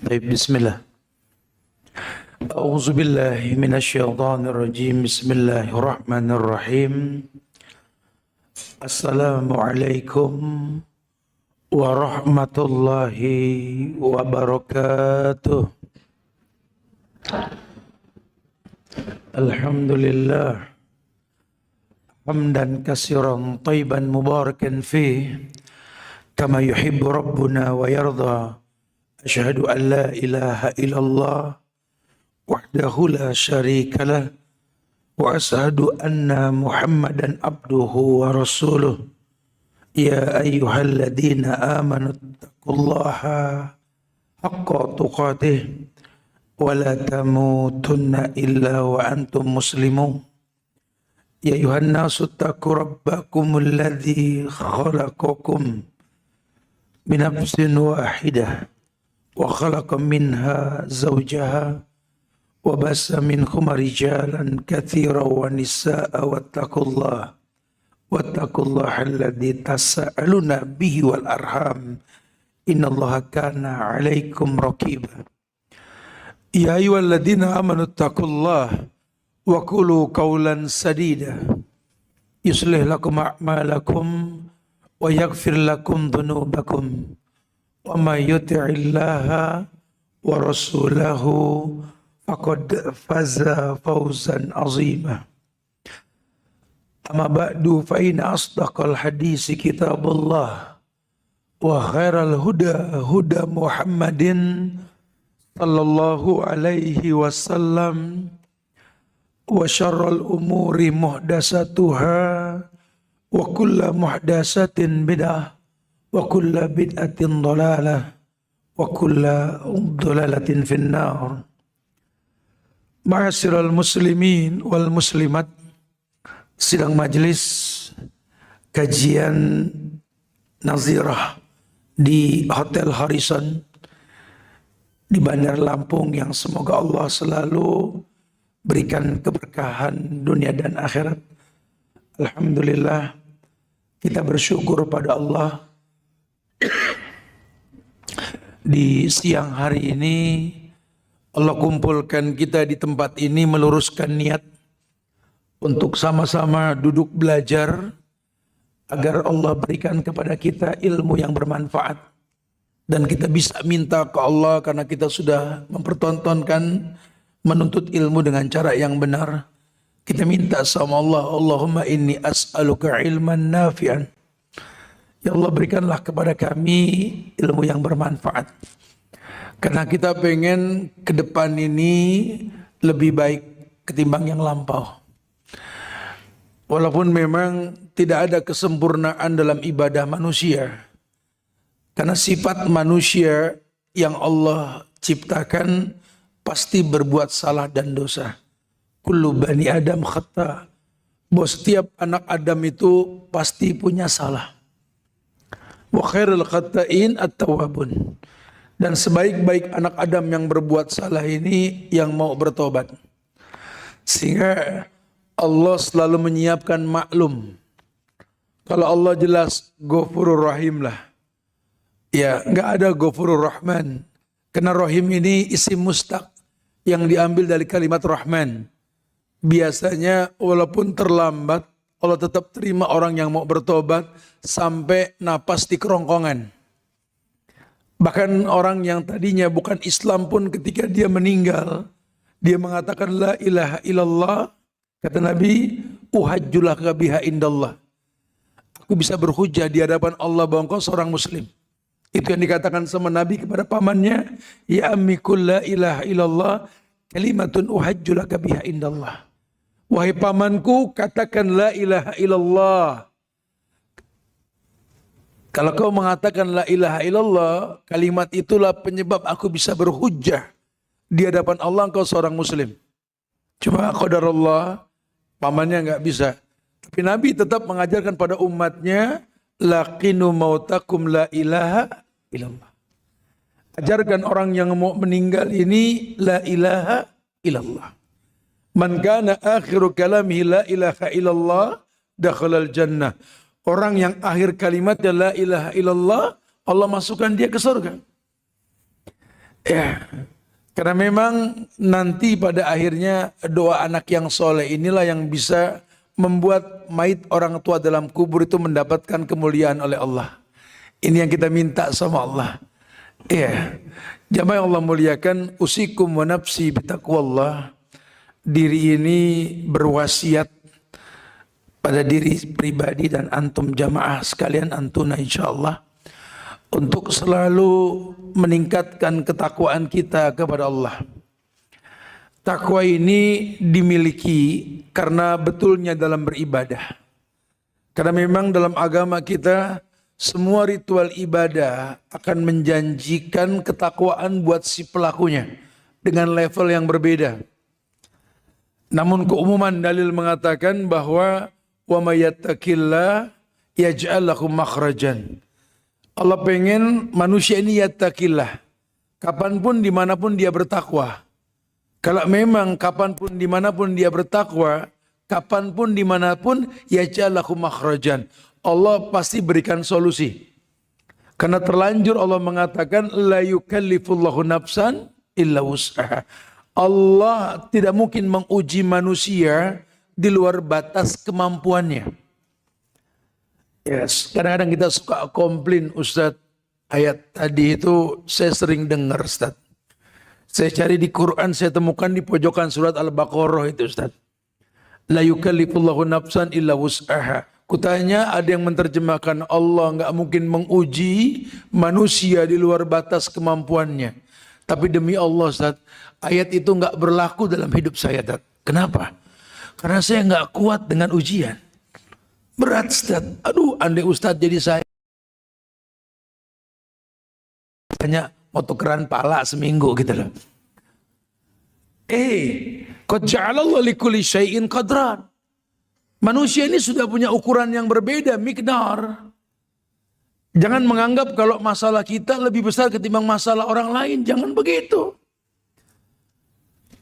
طيب بسم الله. أعوذ بالله من الشيطان الرجيم. بسم الله الرحمن الرحيم. السلام عليكم ورحمة الله وبركاته. الحمد لله حمدا كثيرا طيبا مباركا فيه كما يحب ربنا ويرضى. أشهد أن لا إله إلا الله وحده لا شريك له وأشهد أن محمدا عبده ورسوله. يا أيها الذين آمنوا اتقوا الله حق تقاته ولا تموتن إلا وأنتم مسلمون. يا أيها الناس اتقوا ربكم الذي خلقكم من نفس واحدة وخلق منها زوجها وبث منهما رجالا كثيرا ونساء واتقوا الله الذي تساءلون به والأرحام إن الله كان عليكم رقيبا. يا أيها الذين آمنوا اتقوا الله وقولوا قولا سديدا يصلح لكم أعمالكم ويغفر لكم ذنوبكم وما يطع الله ورسوله فقد فاز فوزا عظيما. أما بعد فإن أصدق الحديث كتاب الله وخير الهدى هدى محمد صلى الله عليه وسلم وشر الأمور محدثاتها وكل محدثة بدعة وكل بدعة ضلالة وكل ضلالة في النار. Ma'asyiral muslimin wal muslimat, sidang majelis kajian nazirah di Hotel Harrison di Bandar Lampung yang semoga Allah selalu berikan keberkahan dunia dan akhirat. Alhamdulillah, kita bersyukur pada Allah di siang hari ini Allah kumpulkan kita di tempat ini meluruskan niat untuk sama-sama duduk belajar agar Allah berikan kepada kita ilmu yang bermanfaat dan kita bisa minta ke Allah karena kita sudah mempertontonkan menuntut ilmu dengan cara yang benar. Kita minta sama Allah, Allahumma inni as'aluka ilman nafi'an. Ya Allah, berikanlah kepada kami ilmu yang bermanfaat. Karena kita pengen ke depan ini lebih baik ketimbang yang lampau. Walaupun memang tidak ada kesempurnaan dalam ibadah manusia. Karena sifat manusia yang Allah ciptakan pasti berbuat salah dan dosa. Kullu bani Adam khata. Bahwa setiap anak Adam itu pasti punya salah. Wa khairul khata'in at-tawwabun. Dan sebaik-baik anak Adam yang berbuat salah ini yang mau bertobat. Sehingga Allah selalu menyiapkan maklum. Kalau Allah jelas Ghafurur Rahim lah. Ya, nggak ada Ghafurur Rahman. Karena Rahim ini isim mustaq yang diambil dari kalimat Rahman. Biasanya walaupun terlambat, Allah tetap terima orang yang mau bertobat sampai napas di kerongkongan. Bahkan orang yang tadinya bukan Islam pun ketika dia meninggal, dia mengatakan la ilaha illallah, kata Nabi, uhajjulaka biha indallah. Aku bisa berhujjah di hadapan Allah bahwa engkau seorang muslim. Itu yang dikatakan sama Nabi kepada pamannya, ya ammi kul la ilaha illallah kalimatun uhajjulaka biha indallah. Wahai pamanku, katakan la ilaha illallah. Kalau kau mengatakan la ilaha illallah, kalimat itulah penyebab aku bisa berhujjah di hadapan Allah engkau seorang muslim. Cuma qadarullah, pamannya enggak bisa. Tapi Nabi tetap mengajarkan pada umatnya, laqinu mautakum la ilaha illallah. Ajarkan orang yang mau meninggal ini la ilaha illallah. Man kana akhiru kalamihi la ilaha illallah dakhalal jannah. Orang yang akhir kalimatnya la ilaha illallah, Allah masukkan dia ke surga. Ya, karena memang nanti pada akhirnya doa anak yang soleh inilah yang bisa membuat mayit orang tua dalam kubur itu mendapatkan kemuliaan oleh Allah. Ini yang kita minta sama Allah. Iya, jamaah yang Allah muliakan, usikum wa nafsi bitaqwallah. Diri ini berwasiat pada diri pribadi dan antum jamaah sekalian antuna insyaallah untuk selalu meningkatkan ketakwaan kita kepada Allah. Takwa ini dimiliki karena betulnya dalam beribadah. Karena memang dalam agama kita semua ritual ibadah akan menjanjikan ketakwaan buat si pelakunya dengan level yang berbeda. Namun keumuman dalil mengatakan bahwa wa may yattaqillah yaj'al lahu makhrajan. Allah pengen manusia ini yattaqillah. Kapanpun dimanapun dia bertakwa. Kalau memang kapanpun dimanapun dia bertakwa, kapanpun dimanapun yaj'al lahu makhrajan. Allah pasti berikan solusi. Karena terlanjur Allah mengatakan la yukallifullahu nafsan illa wus'aha. Allah tidak mungkin menguji manusia di luar batas kemampuannya. Yes, kadang-kadang kita suka komplain, Ustadz, ayat tadi itu saya sering dengar, Ustadz. Saya cari di Quran, saya temukan di pojokan surat Al-Baqarah itu, Ustadz. La yukallifullahu nafsan illa wus'aha. Kutanya ada yang menerjemahkan Allah nggak mungkin menguji manusia di luar batas kemampuannya. Tapi demi Allah, Ustadz, ayat itu nggak berlaku dalam hidup saya, Ustadz. Kenapa? Karena saya nggak kuat dengan ujian. Berat, Ustadz. Aduh, andai Ustadz jadi saya. Hanya mau tukeran pala seminggu gitu loh. Qad ja'alallahu likulli syai'in qadran. Manusia ini sudah punya ukuran yang berbeda, miqdar. Jangan menganggap kalau masalah kita lebih besar ketimbang masalah orang lain. Jangan begitu.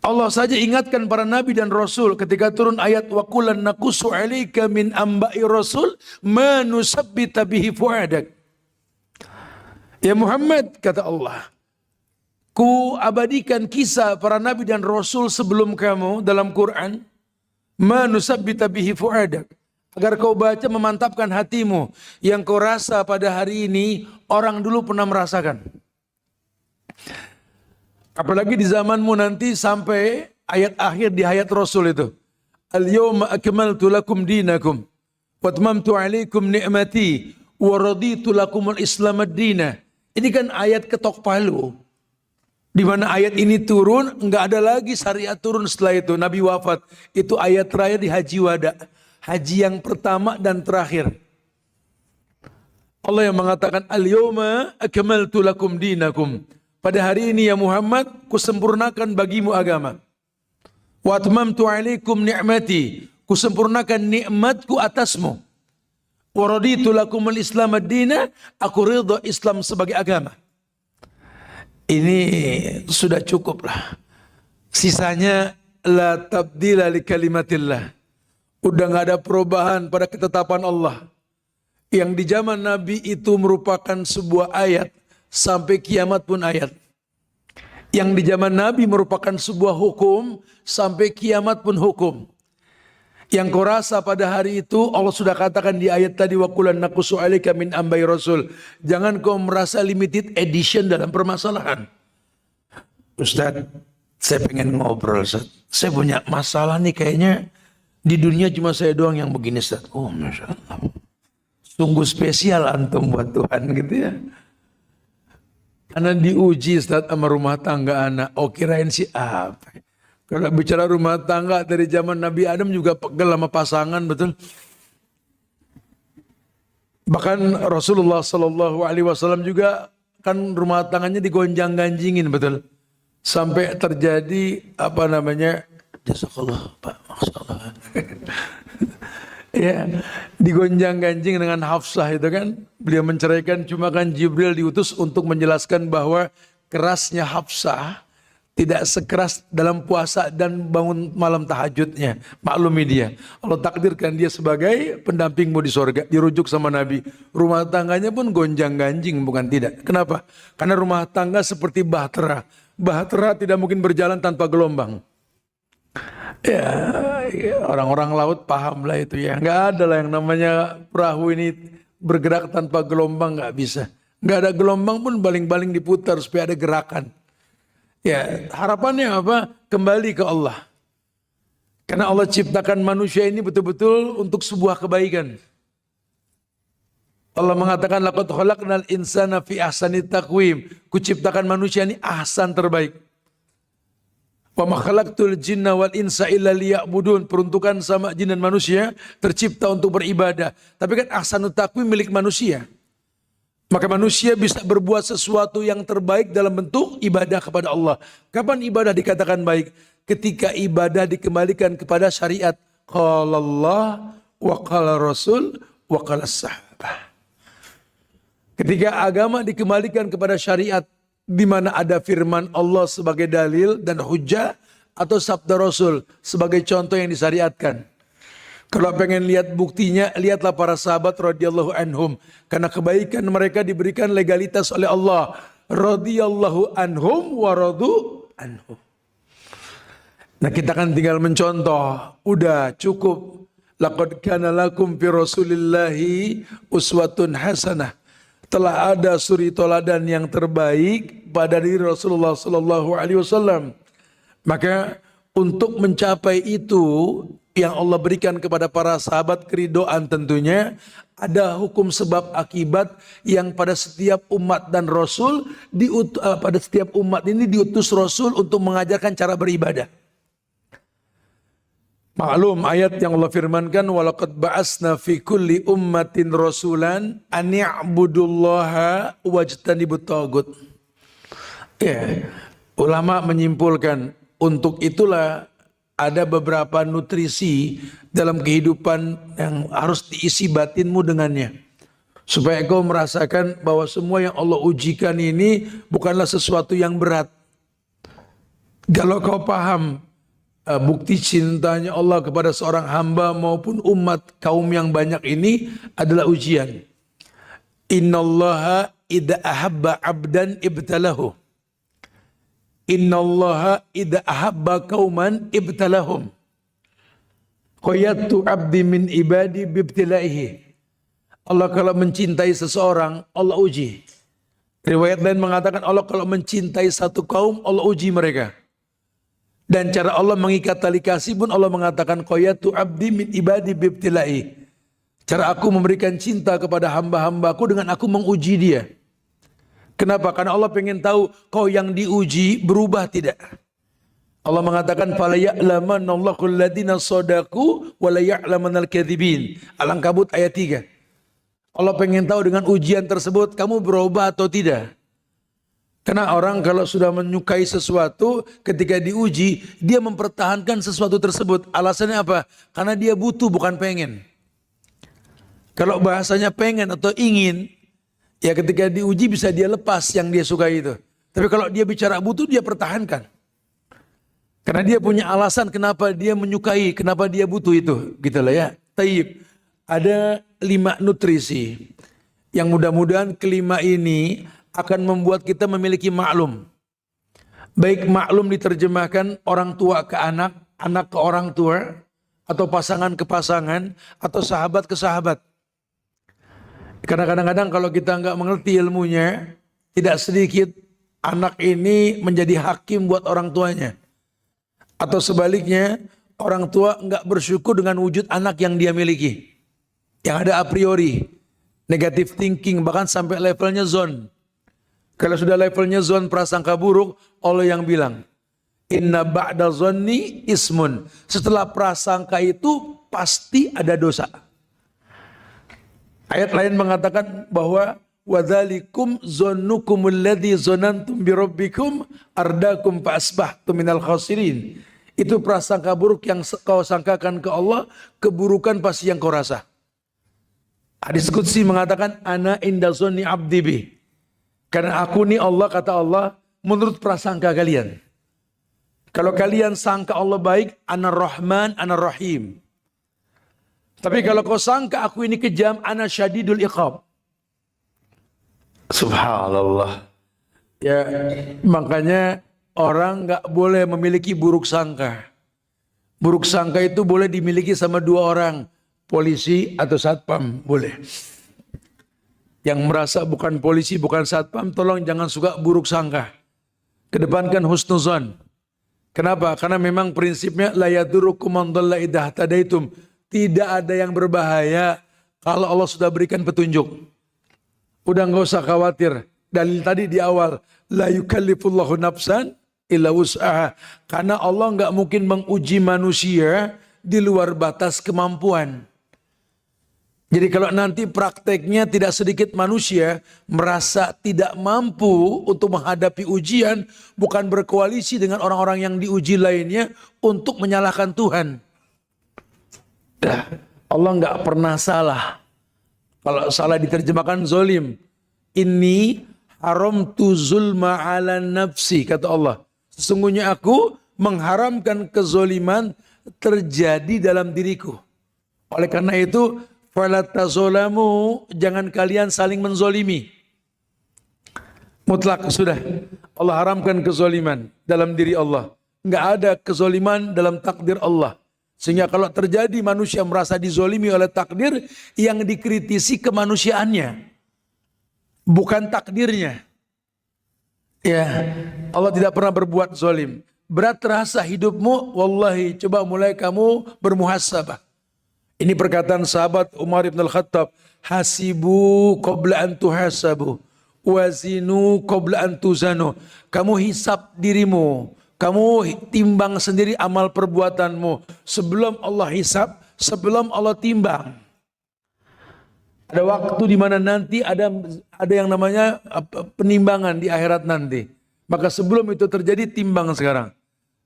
Allah saja ingatkan para nabi dan rasul ketika turun ayat wa kullan naqussu 'alaika min amba'i rasul ma nusabbita bihi fuadak. Ya Muhammad, kata Allah, ku abadikan kisah para nabi dan rasul sebelum kamu dalam Quran, ma nusabbita bihi fuadak, agar kau baca memantapkan hatimu yang kau rasa pada hari ini orang dulu pernah merasakan. Apalagi di zamanmu nanti sampai ayat akhir di hayat Rasul itu. Al-yawma akmaltu lakum dinakum wa atmamtu alaikum ni'mati wa raditu lakum al-islam ad-dina. Ini kan ayat ketok palu. Di mana ayat ini turun, enggak ada lagi syariat turun setelah itu. Nabi wafat. Itu ayat terakhir di Haji Wada. Haji yang pertama dan terakhir. Allah yang mengatakan al-yawma akmaltu lakum dinakum. Pada hari ini ya Muhammad, kusempurnakan bagimu agama. Wa atmamtu alaikum ni'mati, kusempurnakan nikmatku atasmu. Wa raditu lakum al-islam ad-dina, aku ridha Islam sebagai agama. Ini sudah cukup lah. Sisanya la tabdila li kalimatillah. Udah gak ada perubahan pada ketetapan Allah. Yang di zaman Nabi itu merupakan sebuah ayat. Sampai kiamat pun ayat. Yang di zaman Nabi merupakan sebuah hukum. Sampai kiamat pun hukum. Yang kau rasa pada hari itu Allah sudah katakan di ayat tadi wa kullan naqussu 'alaika min ambai rasul. Jangan kau merasa limited edition dalam permasalahan. Ustaz, saya pengen ngobrol, Ustaz. Saya punya masalah nih kayaknya di dunia cuma saya doang yang begini, Ustaz. Oh, Masya Allah. Sungguh spesial antum buat Tuhan gitu ya. Karena diuji, Ustaz, sama rumah tangga anak. Oh, kirain si apa? Kalau bicara rumah tangga dari zaman Nabi Adam juga pegel sama pasangan, betul. Bahkan Rasulullah SAW juga kan rumah tangannya digonjang-ganjingin, betul. Sampai terjadi apa namanya? Jazakallah, Pak, maksudnya. Ya, digonjang-ganjing dengan Hafsah itu kan. Beliau menceraikan, cuma kan Jibril diutus untuk menjelaskan bahwa kerasnya Hafsah tidak sekeras dalam puasa dan bangun malam tahajudnya. Maklumi dia, Allah takdirkan dia sebagai pendampingmu di sorga, dirujuk sama Nabi. Rumah tangganya pun gonjang ganjing, bukan tidak. Kenapa? Karena rumah tangga seperti bahtera. Bahtera tidak mungkin berjalan tanpa gelombang. Ya, orang-orang laut paham lah itu ya. Nggak ada lah yang namanya perahu ini bergerak tanpa gelombang, nggak bisa. Nggak ada gelombang pun baling-baling diputar supaya ada gerakan. Ya, harapannya apa? Kembali ke Allah. Karena Allah ciptakan manusia ini betul-betul untuk sebuah kebaikan. Allah mengatakan laqad khalaqnal insana fi ahsani taqwim. Kuciptakan manusia ini ahsan terbaik. Wa ma khalaqtul jinna wal insa illa liya'budun. Peruntukan sama jin dan manusia tercipta untuk beribadah. Tapi kan ahsanut taqwim milik manusia. Maka manusia bisa berbuat sesuatu yang terbaik dalam bentuk ibadah kepada Allah. Kapan ibadah dikatakan baik? Ketika ibadah dikembalikan kepada syariat. Qala Allah wa qala Rasul wa qala sahabah. Ketika agama dikembalikan kepada syariat, di mana ada firman Allah sebagai dalil dan hujjah, atau sabda Rasul sebagai contoh yang disyariatkan. Kalau pengen lihat buktinya, lihatlah para sahabat radhiyallahu anhum. Karena kebaikan mereka diberikan legalitas oleh Allah. Radhiyallahu anhum wa radu anhum. Nah, kita kan tinggal mencontoh. Udah cukup. Laqad kana lakum fi Rasulillahi uswatun hasanah. Telah ada suri toladan yang terbaik pada diri Rasulullah sallallahu alaihi wasallam. Maka untuk mencapai itu yang Allah berikan kepada para sahabat keridoan tentunya ada hukum sebab akibat yang pada setiap umat dan Rasul pada setiap umat ini diutus Rasul untuk mengajarkan cara beribadah. Maklum ayat yang Allah firmankan walaqad ba'asna fi kulli ummatin rasulan an ya'budullaha wajtanibut tagut. Ya, ulama menyimpulkan untuk itulah ada beberapa nutrisi dalam kehidupan yang harus diisi batinmu dengannya. Supaya kau merasakan bahwa semua yang Allah ujikan ini bukanlah sesuatu yang berat. Kalau kau paham bukti cintanya Allah kepada seorang hamba maupun umat kaum yang banyak ini adalah ujian. Innallaha idza ahabba 'abdan ibtalahu. Innallaha idza ahabba qauman ibtalahum. Qayatu 'abdi min ibadi bibtilaihi. Allah kalau mencintai seseorang, Allah uji. Riwayat lain mengatakan Allah kalau mencintai satu kaum, Allah uji mereka. Dan cara Allah mengikat tali kasih pun Allah mengatakan qayatu 'abdi min ibadi bibtilaihi. Cara aku memberikan cinta kepada hamba-hambaku dengan aku menguji dia. Kenapa? Karena Allah pengen tahu kau yang diuji berubah tidak. Allah mengatakan fala ya'lamanallahu alladziina shadaqu wa la ya'lamanal kadzibin. Al-Ankabut ayat 3. Allah pengen tahu dengan ujian tersebut kamu berubah atau tidak. Karena orang kalau sudah menyukai sesuatu ketika diuji dia mempertahankan sesuatu tersebut. Alasannya apa? Karena dia butuh bukan pengen. Kalau bahasanya pengen atau ingin, ya ketika diuji bisa dia lepas yang dia sukai itu. Tapi kalau dia bicara butuh dia pertahankan. Karena dia punya alasan kenapa dia menyukai, kenapa dia butuh itu. Gitu lah ya. Taib. Ada 5 nutrisi. Yang mudah-mudahan kelima ini akan membuat kita memiliki maklum. Baik maklum diterjemahkan orang tua ke anak, anak ke orang tua, atau pasangan ke pasangan, atau sahabat ke sahabat. Karena kadang-kadang kalau kita nggak mengerti ilmunya, tidak sedikit anak ini menjadi hakim buat orang tuanya. Atau sebaliknya, orang tua nggak bersyukur dengan wujud anak yang dia miliki. Yang ada a priori, negative thinking, bahkan sampai levelnya zon. Kalau sudah levelnya zon prasangka buruk, Allah yang bilang, inna ba'da zonni ismun. Setelah prasangka itu pasti ada dosa. Ayat lain mengatakan bahwa wadzalikum zonnukumul ladzi zonantum bi rabbikum ardakum fa asbahtum minal khasirin. Itu prasangka buruk yang kau sangkakan ke Allah, keburukan pasti yang kau rasa. Hadis qudsi mengatakan ana inda zonni abdi bi. Karena aku nih Allah, kata Allah, menurut prasangka kalian. Kalau kalian sangka Allah baik, Ana Rahman, Ana Rahim. Tapi kalau kau sangka aku ini kejam, Ana Syadidul Iqab. Subhanallah. Ya, makanya orang nggak boleh memiliki buruk sangka. Buruk sangka itu boleh dimiliki sama dua orang, polisi atau satpam, boleh. Yang merasa bukan polisi, bukan satpam, tolong jangan suka buruk sangka. Kedepankan husnuzon. Kenapa? Karena memang prinsipnya la yadurukum man dhalla idza tadaitum. Tidak ada yang berbahaya kalau Allah sudah berikan petunjuk. Udah nggak usah khawatir. Dalil tadi di awal, la yukallifullahu nafsan illa wus'aha. Karena Allah nggak mungkin menguji manusia di luar batas kemampuan. Jadi kalau nanti prakteknya tidak sedikit manusia merasa tidak mampu untuk menghadapi ujian, bukan berkoalisi dengan orang-orang yang diuji lainnya untuk menyalahkan Tuhan. Allah nggak pernah salah. Kalau salah diterjemahkan zolim. Ini haramtu zulma ala nafsi, kata Allah. Sesungguhnya aku mengharamkan kezoliman terjadi dalam diriku. Oleh karena itu, fala tazolamu, jangan kalian saling menzolimi. Mutlak sudah. Allah haramkan kezoliman dalam diri Allah. Enggak ada kezoliman dalam takdir Allah. Sehingga kalau terjadi manusia merasa dizolimi oleh takdir, yang dikritisi kemanusiaannya, bukan takdirnya. Ya, Allah tidak pernah berbuat zolim. Berat terasa hidupmu, wallahi, coba mulai kamu bermuhasabah. Ini perkataan sahabat Umar ibn al-Khattab. Hasibu qabla an tuhasabu. Wazinu qabla an tuzanu. Kamu hisab dirimu. Kamu timbang sendiri amal perbuatanmu. Sebelum Allah hisab, sebelum Allah timbang. Ada waktu di mana nanti ada yang namanya penimbangan di akhirat nanti. Maka sebelum itu terjadi, timbang sekarang.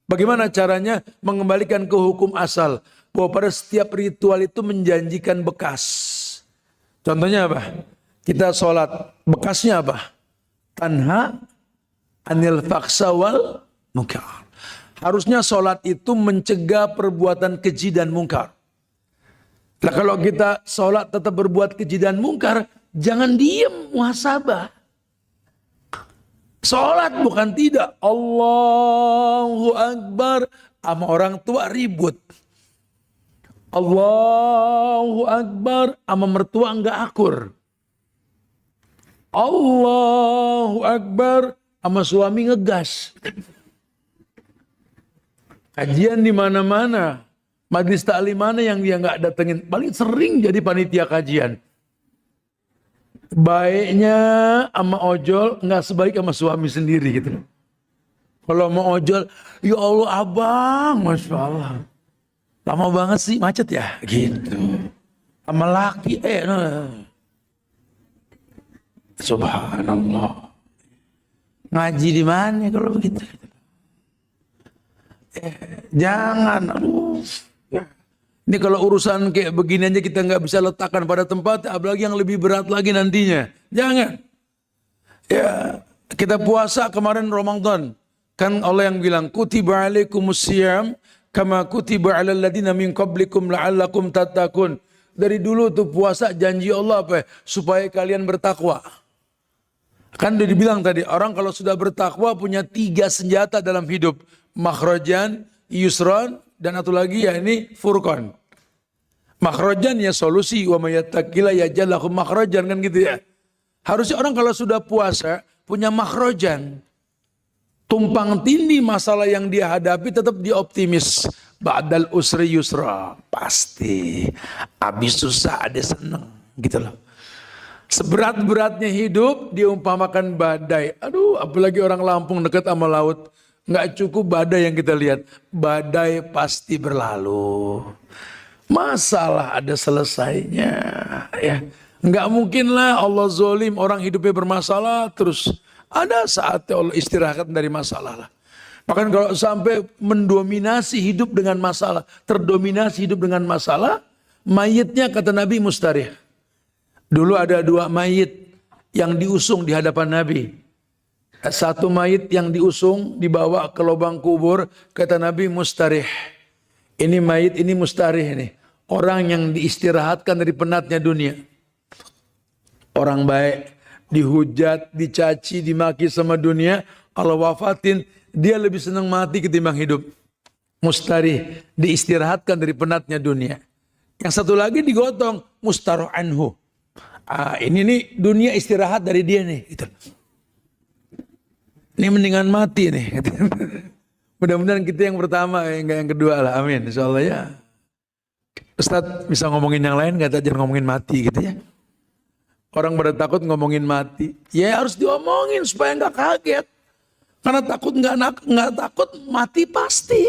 Bagaimana caranya? Mengembalikan ke hukum asal. Bahwa pada setiap ritual itu menjanjikan bekas. Contohnya apa? Kita sholat, bekasnya apa? Tanha anil faksa wal munkar. Harusnya sholat itu mencegah perbuatan keji dan mungkar. Nah, kalau kita sholat tetap berbuat keji dan mungkar, jangan diem, muhasabah. Sholat bukan tidak. Allahu Akbar. Sama orang tua ribut. Allahu Akbar, sama mertua enggak akur. Allahu Akbar, sama suami ngegas. Kajian di mana-mana, majlis taklim mana yang dia enggak datengin. Paling sering jadi panitia kajian. Baiknya sama ojol enggak sebaik sama suami sendiri gitu. Kalau mau ojol, ya Allah abang, Masya Allah. Lama banget sih, macet ya? Gitu. Sama laki, Subhanallah. Ngaji di mana kalau begitu? Jangan, aduh. Ini kalau urusan kayak begini aja kita nggak bisa letakkan pada tempat, apalagi yang lebih berat lagi nantinya. Jangan. Ya, kita puasa kemarin Ramadan. Kan Allah yang bilang, kutiba alaikumusiyam kama kutiba alal ladina min qablikum la'allakum tattaqun. Dari dulu tuh puasa janji Allah apa? Supaya kalian bertakwa. Kan udah dibilang tadi, orang kalau sudah bertakwa punya 3 senjata dalam hidup. Makhrajan, yusran, dan satu lagi ya ini furqan. Makhrajan ya solusi, wa may yattaqilla yaj'al lahu makhrajan, kan gitu ya. Harusnya orang kalau sudah puasa punya makhrajan. Tumpang tindih masalah yang dia hadapi tetap dia optimis. Ba'dal usri yusra. Pasti. Habis susah ada seneng. Gitu loh. Seberat-beratnya hidup diumpamakan badai. Aduh, apalagi orang Lampung dekat sama laut. Nggak cukup badai yang kita lihat. Badai pasti berlalu. Masalah ada selesainya. Ya. Nggak mungkin lah Allah zolim orang hidupnya bermasalah terus. Ada saatnya Allah istirahat dari masalah lah. Bahkan kalau sampai mendominasi hidup dengan masalah, terdominasi hidup dengan masalah, mayitnya kata Nabi mustarih. Dulu ada 2 mayit yang diusung di hadapan Nabi. Satu mayit yang diusung dibawa ke lubang kubur, kata Nabi mustarih. Ini mayit ini mustarih nih. Orang yang diistirahatkan dari penatnya dunia. Orang baik dihujat, dicaci, dimaki sama dunia, Allah wafatin, dia lebih senang mati ketimbang hidup. Mustarih, diistirahatkan dari penatnya dunia. Yang satu lagi digotong, mustaroh anhu. Ini nih dunia istirahat dari dia nih. Gitu. Ini mendingan mati nih. Mudah-mudahan kita yang pertama, enggak yang kedua lah. Amin. Insyaallah ya. Ustadz bisa ngomongin yang lain, kata jangan ngomongin mati gitu ya. Orang pada takut ngomongin mati. Ya harus diomongin supaya nggak kaget. Karena takut nggak takut mati pasti.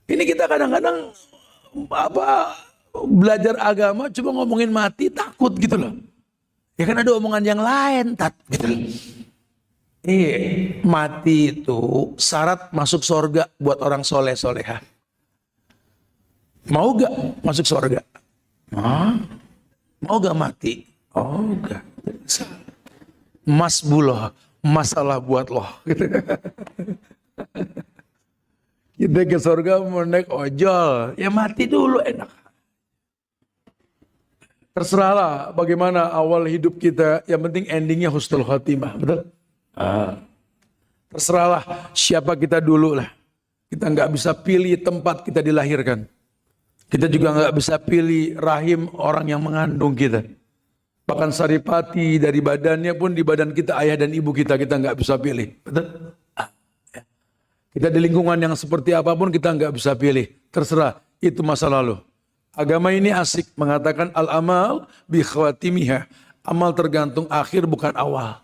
Ini kita kadang-kadang belajar agama cuma ngomongin mati takut gitu loh. Ya kan ada omongan yang lain gitu loh. Mati itu syarat masuk surga buat orang soleh soleha. Mau gak masuk surga? Mau gak mati? Oh gak. Masbullah, masalah buat loh. Kita ke surga mau naik ojol, ya mati dulu enak. Terserahlah bagaimana awal hidup kita, yang penting endingnya husnul khotimah, betul? Terserahlah siapa kita dulu lah. Kita nggak bisa pilih tempat kita dilahirkan. Kita juga nggak bisa pilih rahim orang yang mengandung kita. Bahkan saripati dari badannya pun di badan kita, ayah dan ibu kita nggak bisa pilih. Betul? Kita di lingkungan yang seperti apapun kita nggak bisa pilih. Terserah, itu masa lalu. Agama ini asik mengatakan al-amal bi khawatimiha. Amal tergantung akhir bukan awal.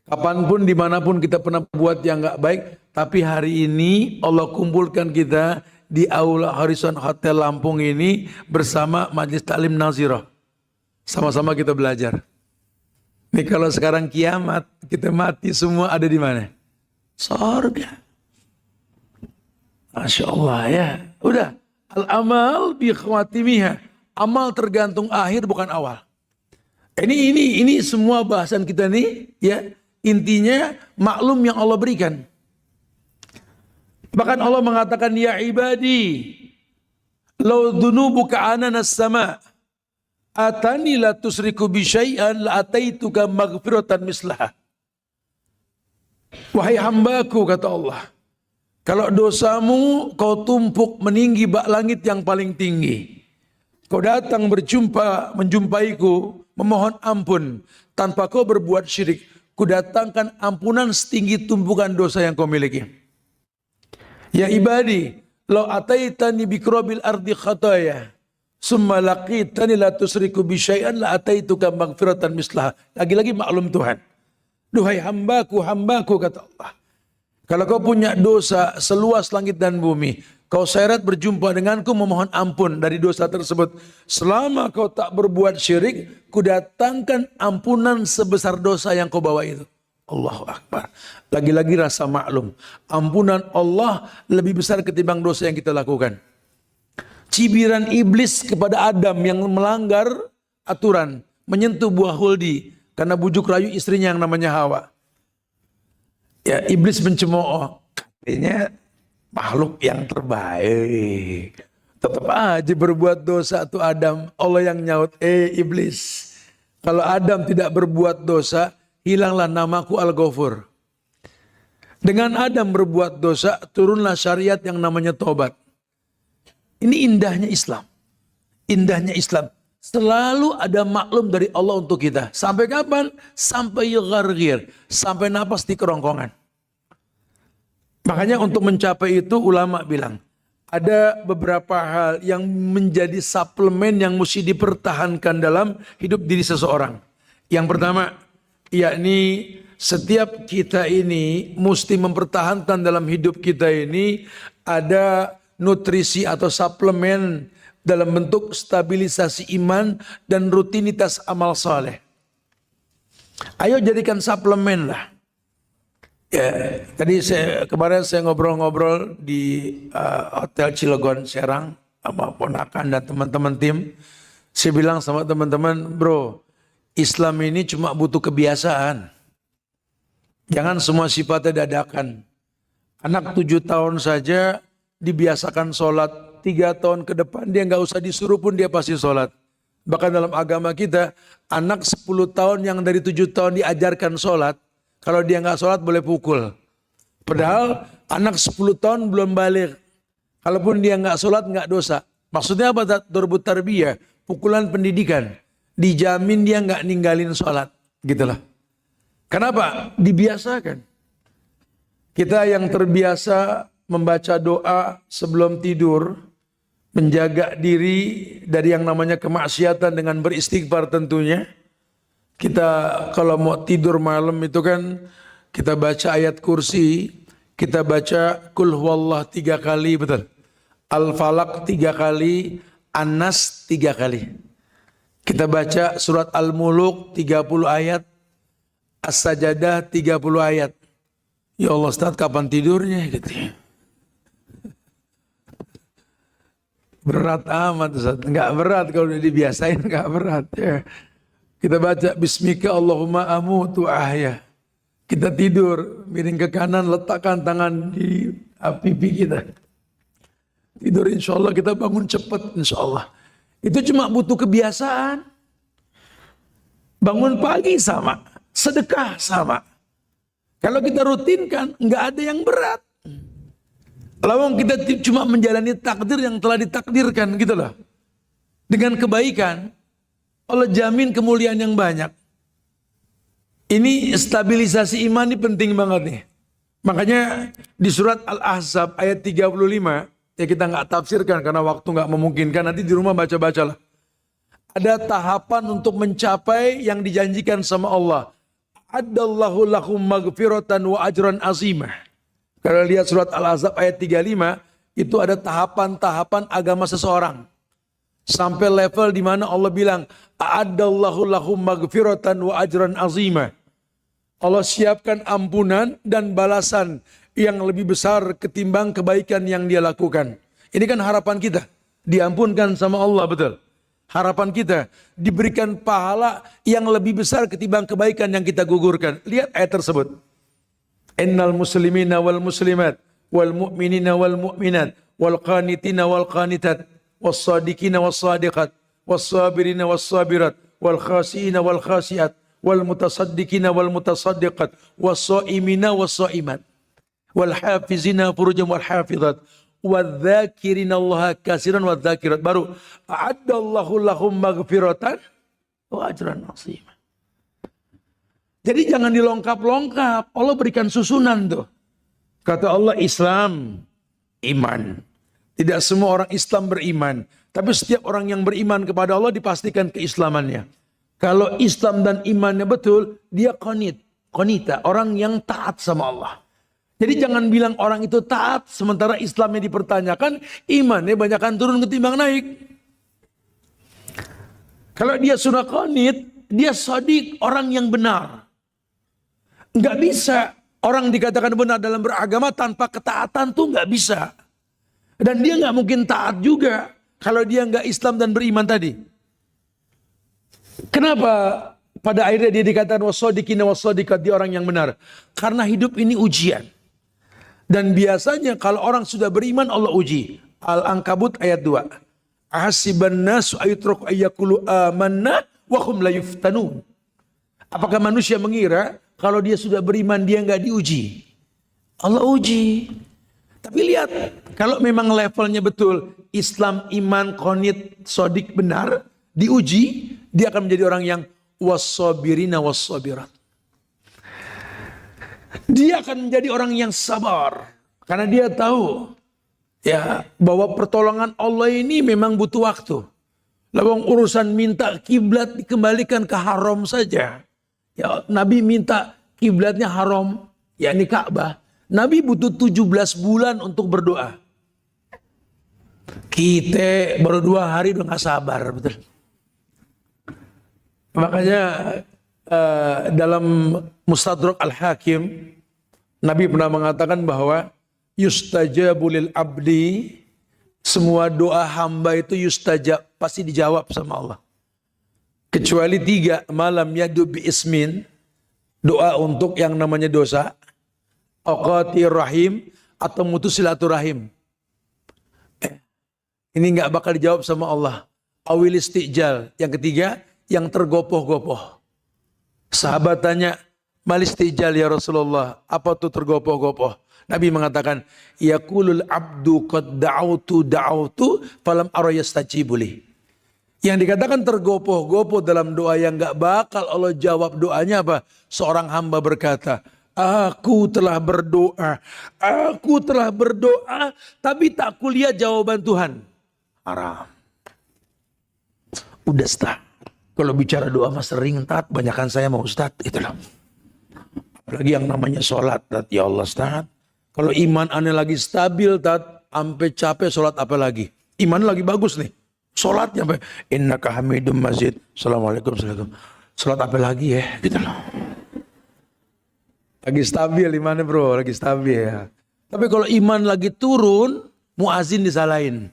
Kapanpun, dimanapun kita pernah buat yang nggak baik, tapi hari ini Allah kumpulkan kita di Aula Horizon Hotel Lampung ini bersama Majelis Taklim Nazirah. Sama-sama kita belajar. Nih kalau sekarang kiamat, kita mati semua ada di mana? Surga. Masya Allah ya. Udah. Al-amal bi khawatimiha. Amal tergantung akhir bukan awal. Ini semua bahasan kita nih ya. Intinya maklum yang Allah berikan. Bahkan Allah mengatakan ya ibadi law dhunubuka ananas sama atani la tusriku bi syai'an la ataituka maghfiratan mislaha. Wahai hambaku, kata Allah, kalau dosamu kau tumpuk meninggi bak langit yang paling tinggi, kau datang menjumpaiku memohon ampun tanpa kau berbuat syirik, kudatangkan ampunan setinggi tumpukan dosa yang kau miliki. Ya ibadi, law ataitani bikrobil ardi khataya, summa laqitani la tusriku bi syai'an la ataituka maghfiratan mislaha. Lagi-lagi maklum Tuhan. Duhai hambaku, kata Allah. Kalau kau punya dosa seluas langit dan bumi, kau seret berjumpa denganku memohon ampun dari dosa tersebut. Selama kau tak berbuat syirik, kudatangkan ampunan sebesar dosa yang kau bawa itu. Allahu Akbar. Lagi-lagi rasa maklum. Ampunan Allah lebih besar ketimbang dosa yang kita lakukan. Cibiran iblis kepada Adam yang melanggar aturan, menyentuh buah huldi karena bujuk rayu istrinya yang namanya Hawa. Ya, iblis mencemooh, katanya makhluk yang terbaik. Tetap aja berbuat dosa tuh Adam. Allah yang nyaut, iblis, kalau Adam tidak berbuat dosa, hilanglah namaku Al-Ghafur. Dengan Adam berbuat dosa, turunlah syariat yang namanya tobat. Ini indahnya Islam. Indahnya Islam. Selalu ada maklum dari Allah untuk kita. Sampai kapan? Sampai yughargir. Sampai napas di kerongkongan. Makanya untuk mencapai itu ulama bilang, ada beberapa hal yang menjadi suplemen yang mesti dipertahankan dalam hidup diri seseorang. Yang pertama, yakni setiap kita ini mesti mempertahankan dalam hidup kita ini ada nutrisi atau suplemen dalam bentuk stabilisasi iman dan rutinitas amal saleh. Ayo jadikan suplemen lah. Ya, tadi kemarin saya ngobrol-ngobrol di Hotel Cilegon Serang sama ponakan dan teman-teman tim. Saya bilang sama teman-teman, bro, Islam ini cuma butuh kebiasaan. Jangan semua sifatnya dadakan. Anak 7 tahun saja dibiasakan sholat. 3 tahun ke depan dia nggak usah disuruh pun dia pasti sholat. Bahkan dalam agama kita, anak 10 tahun yang dari 7 tahun diajarkan sholat, kalau dia nggak sholat boleh pukul. Padahal anak 10 tahun belum balik. Kalaupun dia nggak sholat nggak dosa. Maksudnya apa? Dorbut tarbiyah, pukulan pendidikan. Dijamin dia nggak ninggalin sholat. Gitulah. Kenapa? Dibiasakan. Kita yang terbiasa membaca doa sebelum tidur, menjaga diri dari yang namanya kemaksiatan dengan beristighfar tentunya. Kita kalau mau tidur malam itu kan kita baca ayat kursi, kita baca kul huwallah 3 kali, betul. Al-Falaq 3 kali, An-Nas 3 kali. Kita baca surat Al-Muluk 30 ayat, As-Sajadah 30 ayat. Ya Allah Ustaz, kapan tidurnya gitu. Berat amat Ustaz. Enggak berat kalau udah dibiasain, enggak berat ya. Kita baca Bismika Allahumma amutu ahya. Kita tidur, miring ke kanan, letakkan tangan di pipi kita. Tidur insya Allah, kita bangun cepat insya Allah. Itu cuma butuh kebiasaan. Bangun pagi sama. Sedekah sama. Kalau kita rutinkan, nggak ada yang berat. Lawang kita cuma menjalani takdir yang telah ditakdirkan gitu loh. Dengan kebaikan, Allah jamin kemuliaan yang banyak. Ini stabilisasi iman ini penting banget nih. Makanya di surat Al-Ahzab ayat 35, ya kita nggak tafsirkan karena waktu nggak memungkinkan. Nanti di rumah baca-bacalah. Ada tahapan untuk mencapai yang dijanjikan sama Allah. Adallahu lahum maghfiratan wa ajran azimah. Kalau lihat surat Al-Ahzab ayat 35, itu ada tahapan-tahapan agama seseorang. Sampai level di mana Allah bilang, Adallahu lahum maghfiratan wa ajran azimah. Allah siapkan ampunan dan balasan yang lebih besar ketimbang kebaikan yang dia lakukan. Ini kan harapan kita. Diampunkan sama Allah, betul. Harapan kita diberikan pahala yang lebih besar ketimbang kebaikan yang kita gugurkan. Lihat ayat tersebut. Innal muslimina wal muslimat wal mu'minina wal mu'minat wal qanitina wal qanitat was sadiqina was sadiqat was sabirina was sabirat wal khasiina wal khasiat wal mutasaddiqina wal mutasaddiqat was shaimina was shaimat wal hafizina furujahum wal hafizat wadzakirina Allah katsiran wadzakirat. Baru a'addallahu lahum maghfiratan wa ajran 'azima. Jadi jangan dilongkap-longkap. Allah berikan susunan tuh. Kata Allah, Islam iman. Tidak semua orang Islam beriman, tapi setiap orang yang beriman kepada Allah dipastikan keislamannya. Kalau Islam dan imannya betul, dia qanita, orang yang taat sama Allah. Jadi jangan bilang orang itu taat, sementara Islamnya dipertanyakan, imannya banyakkan turun ketimbang naik. Kalau dia sudah qanit, dia shadiq, orang yang benar. Enggak bisa orang dikatakan benar dalam beragama tanpa ketaatan tuh enggak bisa. Dan dia enggak mungkin taat juga kalau dia enggak Islam dan beriman tadi. Kenapa pada akhirnya dia dikatakan wassadiqina wassadiqat, dia orang yang benar? Karena hidup ini ujian. Dan biasanya kalau orang sudah beriman Allah uji. Al-Ankabut ayat 2. Ahasiban nasu ayutraku ayyakulu amanna wa hum la yuftanun. Apakah manusia mengira kalau dia sudah beriman dia enggak diuji? Allah uji. Tapi lihat, kalau memang levelnya betul, Islam, iman, qanit, shadiq benar, diuji, dia akan menjadi orang yang was-sabirina was-sabirat. Dia akan menjadi orang yang sabar. Karena dia tahu ya bahwa pertolongan Allah ini memang butuh waktu. Lawang urusan minta kiblat dikembalikan ke haram saja. Ya, Nabi minta kiblatnya haram, yakni Ka'bah. Nabi butuh 17 bulan untuk berdoa. Kita baru 2 hari udah gak sabar, betul. Makanya dalam Mustadrak Al-Hakim, Nabi pernah mengatakan bahwa yustajabu lil abdi, semua doa hamba itu yustajab, pasti dijawab sama Allah. Kecuali 3, malam yadu bi ismin, Doa untuk yang namanya dosa, aqatir rahim, atau mutus silaturahim. Ini nggak bakal dijawab sama Allah. Awil istijal. Yang ketiga, yang tergopoh-gopoh. Sahabat tanya, mal istijal ya Rasulullah. Apa tuh tergopoh-gopoh? Nabi mengatakan, yaqulul abdu qad da'autu falam ara yastajibu li. Yang dikatakan tergopoh-gopoh dalam doa yang gak bakal Allah jawab doanya apa? Seorang hamba berkata, aku telah berdoa, tapi tak kulihat jawaban Tuhan. Haram. Udah Ustaz, kalau bicara doa mas sering Tat, banyakan saya mau Ustaz, itulah. Apalagi yang namanya sholat, Tat, ya Allah Ustaz. Kalau iman aneh lagi stabil Tat, sampai capek sholat apa lagi? Iman lagi bagus nih. Sholatnya apa? Innaka hamidum mazid. Assalamualaikum. Sholat apa lagi ya? Gitu loh. Lagi stabil imannya bro, lagi stabil ya. Tapi kalau iman lagi turun, muazin disalahin.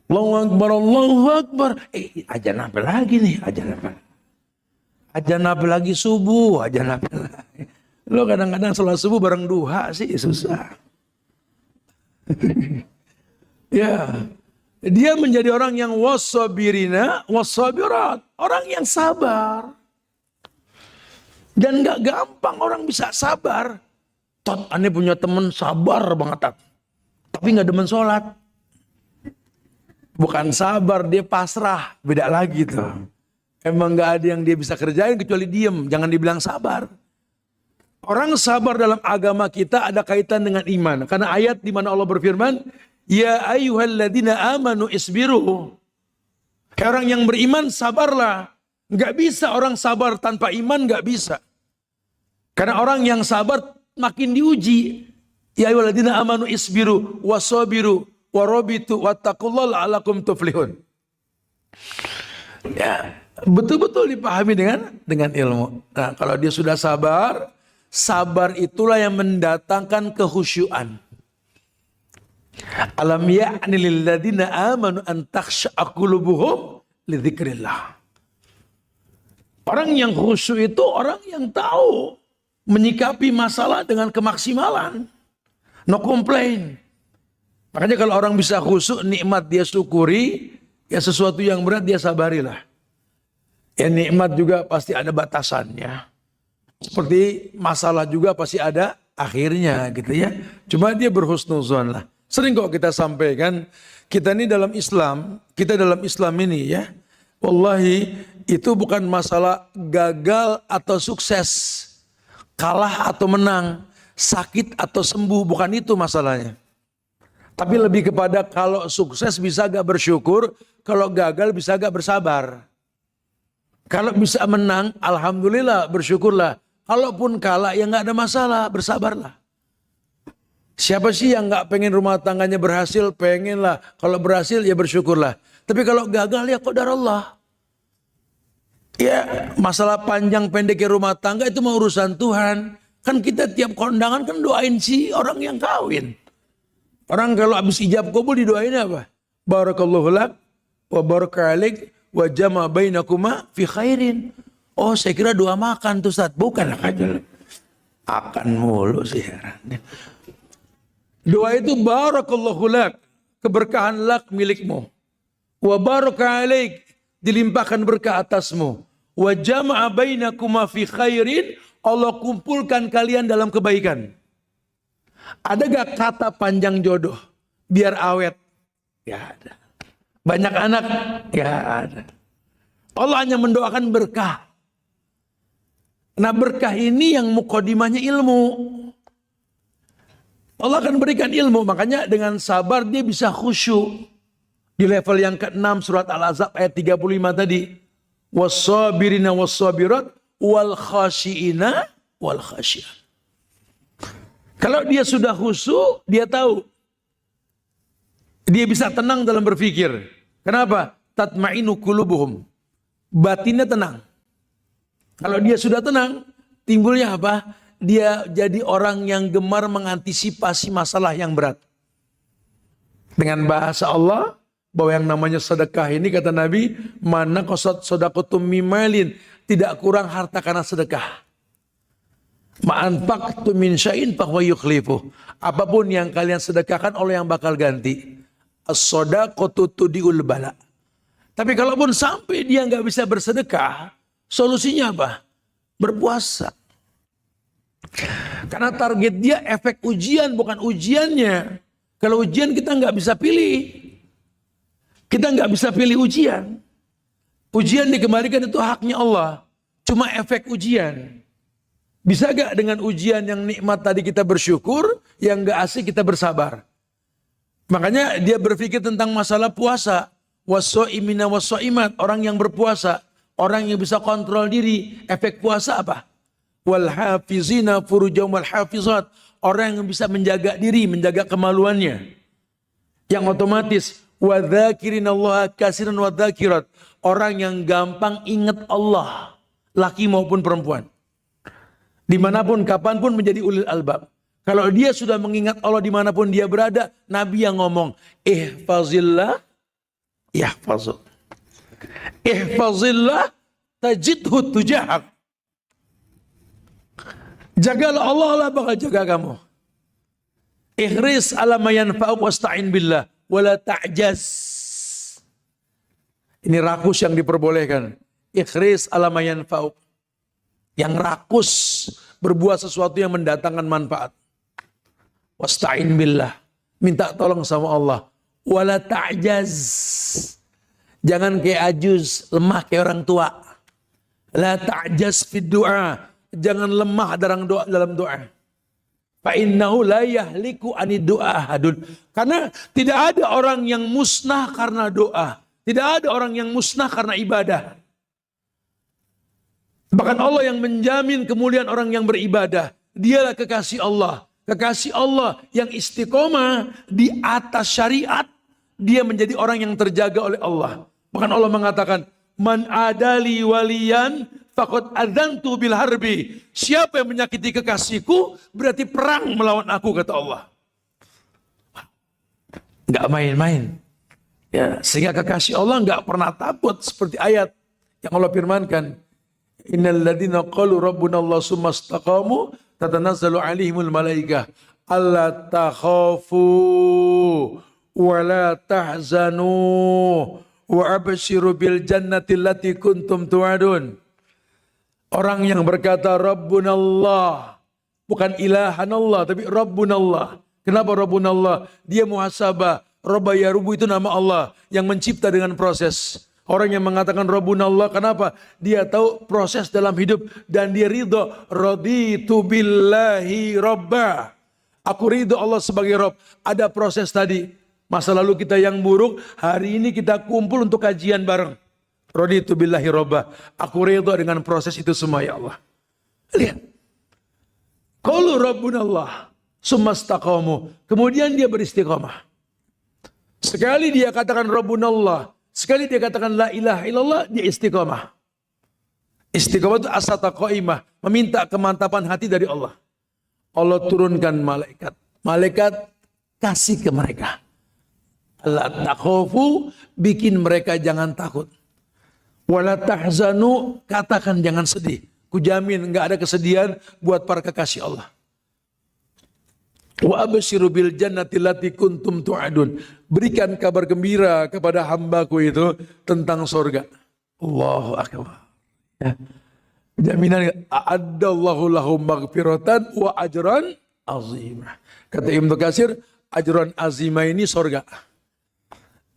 Allahu Akbar, Allahu Akbar. Ajan apa lagi nih? Ajan apa lagi subuh? Ajan apa lagi? Lo kadang-kadang sholat subuh bareng duha sih susah. Ya. Dia menjadi orang yang wasabirina, wasabirat. Orang yang sabar. Dan gak gampang orang bisa sabar. Tot, aneh punya temen sabar banget. Tat. Tapi gak demen sholat. Bukan sabar, dia pasrah. Beda lagi tuh. Emang gak ada yang dia bisa kerjain kecuali diem. Jangan dibilang sabar. Orang sabar dalam agama kita ada kaitan dengan iman. Karena ayat di mana Allah berfirman, ya ayyuhalladzina amanu isbiru. Kayak orang yang beriman sabarlah. Nggak bisa orang sabar tanpa iman, nggak bisa. Karena orang yang sabar makin diuji. Ya ayyuhalladzina amanu isbiru wasabiru warabitu wattaqullaha la'allakum tuflihun. Ya, betul-betul dipahami dengan ilmu. Nah, kalau dia sudah sabar, sabar itulah yang mendatangkan kehusyuan. Alam ya'ni lil ladzina amanu an takhsha'a qulubuhum li dzikrillah. Orang yang khusyuk itu orang yang tahu menyikapi masalah dengan kemaksimalan. No complain. Makanya kalau orang bisa khusyuk, nikmat dia syukuri, ya sesuatu yang berat dia sabarilah. Ya nikmat juga pasti ada batasannya. Seperti masalah juga pasti ada akhirnya gitu ya. Cuma dia berhusnuzon lah. Sering kok kita sampaikan, kita ini dalam Islam, kita dalam Islam ini ya, wallahi itu bukan masalah gagal atau sukses, kalah atau menang, sakit atau sembuh, bukan itu masalahnya. Tapi lebih kepada kalau sukses bisa gak bersyukur, kalau gagal bisa gak bersabar. Kalau bisa menang, alhamdulillah bersyukurlah. Kalaupun kalah ya gak ada masalah, bersabarlah. Siapa sih yang gak pengen rumah tangganya berhasil? Pengen lah. Kalau berhasil ya bersyukurlah. Tapi kalau gagal ya qadarullah. Ya masalah panjang pendeknya rumah tangga itu mau urusan Tuhan. Kan kita tiap kondangan kan doain si orang yang kawin. Orang kalau habis ijab kabul didoain apa? Barakallahu lak wa baraka alaik wa jama bainakuma fi khairin. Oh saya kira doa makan tuh Ustaz. Bukan aja. Akan mulu sih heran. Doa itu barakallahu lak, keberkahan lak milikmu. Wa baraka alaik, dilimpahkan berkah atasmu. Wa jama'a bainakuma fi khairin, Allah kumpulkan kalian dalam kebaikan. Ada gak kata panjang jodoh biar awet? Gak ada. Banyak anak? Gak ada. Allah hanya mendoakan berkah. Nah berkah ini yang muqaddimahnya ilmu. Allah akan berikan ilmu, makanya dengan sabar dia bisa khusyuk. Di level yang ke-6 surat Al-Ahzab ayat 35 tadi. Was-sabirina was-sabirat wal khashiina wal khashiat. Kalau dia sudah khusyuk, dia tahu. Dia bisa tenang dalam berpikir. Kenapa? Tatma'inu qulubuhum. Batinnya tenang. Kalau dia sudah tenang, timbulnya apa? Dia jadi orang yang gemar mengantisipasi masalah yang berat. Dengan bahasa Allah, bahwa yang namanya sedekah ini kata Nabi, mana qasad shadaqatum mimalin, tidak kurang harta karena sedekah. Ma'anfaqtu min syai'in fahuwa yukhlifuh. Apapun yang kalian sedekahkan, Allah yang bakal ganti. As-shadaqatu tudiul bala. Tapi kalaupun sampai dia nggak bisa bersedekah, solusinya apa? Berpuasa. Karena target dia efek ujian, bukan ujiannya. Kalau ujian kita nggak bisa pilih. Kita nggak bisa pilih ujian. Ujian dikembalikan itu haknya Allah. Cuma efek ujian. Bisa gak dengan ujian yang nikmat tadi kita bersyukur, yang gak asik kita bersabar. Makanya dia berpikir tentang masalah puasa. Wasso'imina wasso'imat, orang yang berpuasa, orang yang bisa kontrol diri. Efek puasa apa? Wal hafizina furujahum wal hafizat, orang yang bisa menjaga diri, menjaga kemaluannya. Yang otomatis wadzakirinallaha katsiran wadzakirat, orang yang gampang ingat Allah, laki maupun perempuan. Dimanapun, kapanpun menjadi ulil albab. Kalau dia sudah mengingat Allah dimanapun dia berada, Nabi yang ngomong, ihfazillah, yahfazuk. Ihfazillah, tajidhu tujahak. Jagalah Allah, Allah bakal jaga kamu. Ihris ala ma yanfa'uk wasta'in billah, wala ta'jaz. Ini rakus yang diperbolehkan. Ihris ala ma yanfa'uk. Yang rakus berbuat sesuatu yang mendatangkan manfaat. Wasta'in billah, minta tolong sama Allah. Wala ta'jaz, jangan kayak ajuz, lemah kayak orang tua. La ta'jaz fid du'a, jangan lemah dalam doa. Fa innahu la yahliku anid du'a ahadun, karena tidak ada orang yang musnah karena doa, tidak ada orang yang musnah karena ibadah. Bahkan Allah yang menjamin kemuliaan orang yang beribadah. Dialah kekasih Allah. Kekasih Allah yang istiqomah di atas syariat. Dia menjadi orang yang terjaga oleh Allah. Bahkan Allah mengatakan, man adali waliyan faqad adzantu bil harbi. Siapa yang menyakiti kekasihku berarti perang melawan aku, kata Allah. Enggak main-main. Ya, sehingga kekasih Allah enggak pernah takut, seperti ayat yang Allah firmankan. Innal ladzina qalu rabbuna Allah tsumma istaqamu tatanazzalu alaihimul malaikah alla takhafu wa la tahzanu wa abshiru bil jannati allati kuntum tu'adun. Orang yang berkata Rabbuna Allah, bukan ilahan Allah, tapi Rabbuna Allah. Kenapa Rabbuna Allah? Dia muhasabah. Rabba ya Rubu itu nama Allah yang mencipta dengan proses. Orang yang mengatakan Rabbuna Allah, kenapa? Dia tahu proses dalam hidup dan dia ridho. Raditu billahi Rabba. Aku ridho Allah sebagai Rabb. Ada proses tadi. Masa lalu kita yang buruk, hari ini kita kumpul untuk kajian bareng. Raditu billahi Rabba. Aku ridho dengan proses itu semua, ya Allah. Lihat. Qalu Rabbuna Allah, summa istaqamu. Kemudian dia beristiqamah. Sekali dia katakan Rabbuna Allah, sekali dia katakan la ilaha illallah, dia istiqamah. Istiqamah itu asata qaimah, meminta kemantapan hati dari Allah. Allah turunkan malaikat. Malaikat kasih ke mereka. La takhafu, bikin mereka jangan takut. Wala tahzanu, katakan jangan sedih. Kujamin enggak ada kesedihan buat para kekasih Allah. Wa absyiru bil jannati allati kuntum tu'adun. Berikan kabar gembira kepada hambaku itu tentang surga. Allahu akbar. Ya. Jaminan a'addallahu lahum maghfiratan wa ajran azimah. Kata Ibnu Katsir, ajran azimah ini surga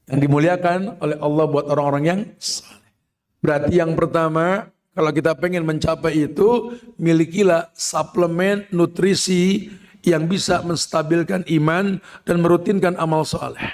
yang dimuliakan oleh Allah buat orang-orang yang saleh. Berarti yang pertama, kalau kita pengen mencapai itu, milikilah suplemen nutrisi yang bisa menstabilkan iman dan merutinkan amal soleh.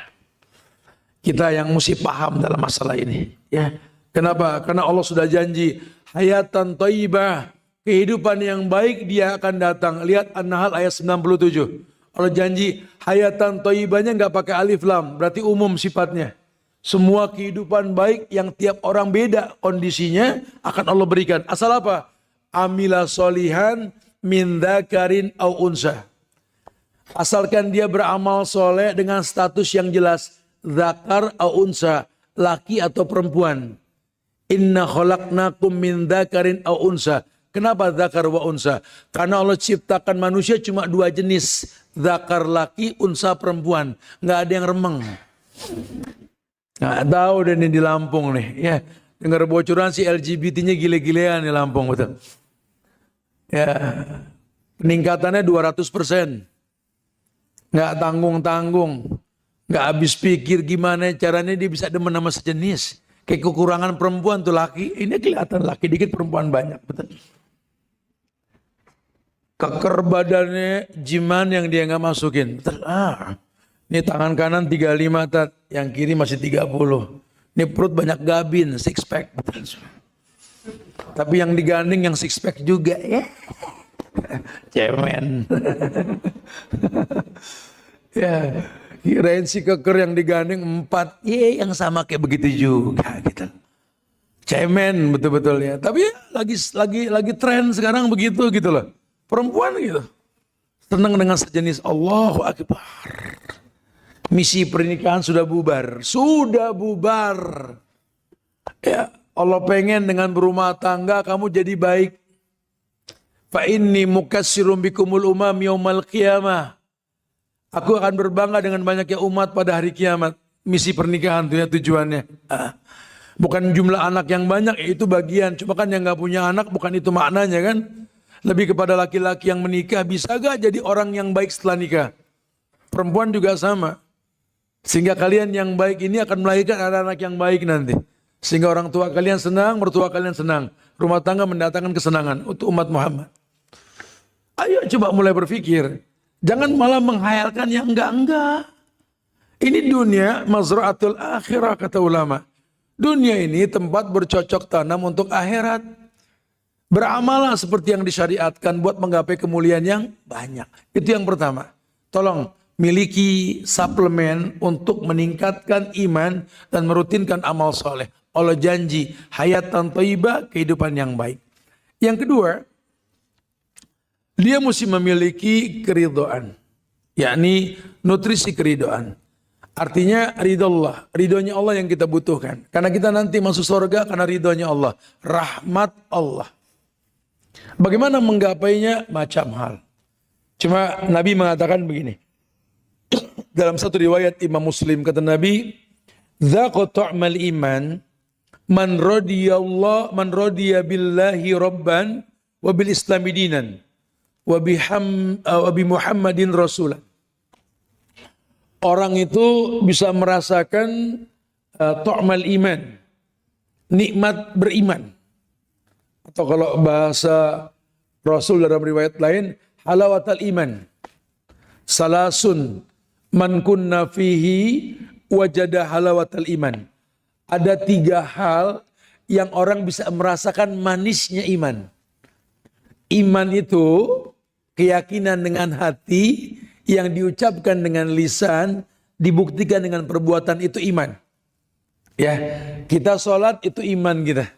Kita yang mesti paham dalam masalah ini. Ya, kenapa? Karena Allah sudah janji hayatan thayyibah, kehidupan yang baik dia akan datang. Lihat An-Nahl ayat 97. Allah janji hayatan thayyibahnya nggak pakai alif lam, berarti umum sifatnya. Semua kehidupan baik yang tiap orang beda kondisinya akan Allah berikan. Asal apa? Amila solihan min dzakarin au unsa. Asalkan dia beramal soleh dengan status yang jelas. Zakar au unsa, laki atau perempuan. Inna khalaqnakum min dzakarin au unsa. Kenapa dzakar wa unsa? Karena Allah ciptakan manusia cuma dua jenis. Dzakar laki, unsa perempuan. Nggak ada yang remeng. Nggak tahu deh nih di Lampung nih. Ya, dengar bocoran si LGBT-nya gile-gilean di Lampung, betul. Ya, peningkatannya 200%. Nggak tanggung-tanggung. Nggak habis pikir gimana caranya dia bisa demen sama sejenis. Kayak kekurangan perempuan tuh laki, ini kelihatan laki dikit perempuan banyak, betul. Keker badannya jiman yang dia nggak masukin, betul. Ini tangan kanan 35 tat, yang kiri masih 30. Ini perut banyak gabin, six pack, betul. Tapi yang digandeng yang six pack juga ya, cemen. Ya, kirain si keker yang digandeng 4, yang sama kayak begitu juga gitu. Cemen betul-betul ya. Tapi ya, lagi tren sekarang begitu gitu loh. Perempuan gitu. Senang dengan sejenis. Allahu Akbar. Misi pernikahan sudah bubar. Sudah bubar. Ya, Allah pengen dengan berumah tangga kamu jadi baik. Fa inni mukassirum bikumul umam yaumal qiyamah. Aku akan berbangga dengan banyaknya umat pada hari kiamat. Misi pernikahan itu ya tujuannya. Bukan jumlah anak yang banyak, itu bagian. Cuma kan yang gak punya anak bukan itu maknanya kan. Lebih kepada laki-laki yang menikah bisa gak jadi orang yang baik setelah nikah. Perempuan juga sama. Sehingga kalian yang baik ini akan melahirkan anak-anak yang baik nanti. Sehingga orang tua kalian senang, mertua kalian senang. Rumah tangga mendatangkan kesenangan untuk umat Muhammad. Ayo coba mulai berpikir. Jangan malah menghayalkan yang enggak-enggak. Ini dunia mazra'atul akhirah kata ulama. Dunia ini tempat bercocok tanam untuk akhirat. Beramalah seperti yang disyariatkan buat menggapai kemuliaan yang banyak. Itu yang pertama. Tolong miliki suplemen untuk meningkatkan iman dan merutinkan amal soleh. Allah janji hayatan thayyibah, kehidupan yang baik. Yang kedua, dia mesti memiliki keridhaan, yakni nutrisi keridhaan. Artinya ridho Allah, ridhonya Allah yang kita butuhkan. Karena kita nanti masuk surga karena ridhonya Allah, rahmat Allah. Bagaimana menggapainya? Macam hal. Cuma Nabi mengatakan begini. Dalam satu riwayat Imam Muslim kata Nabi, "Dzaqa ta'mal iman man radiya billahi rabban wa bil islami dinan." Wabi Muhammadin Rasulah. Orang itu bisa merasakan tu'mal iman, nikmat beriman. Atau kalau bahasa Rasul dalam riwayat lain, halawatal iman. Salasun man kunna fihi wajada halawatal iman. Ada 3 hal yang orang bisa merasakan manisnya iman. Iman itu keyakinan dengan hati yang diucapkan dengan lisan, dibuktikan dengan perbuatan, itu iman. Ya, kita sholat itu iman kita.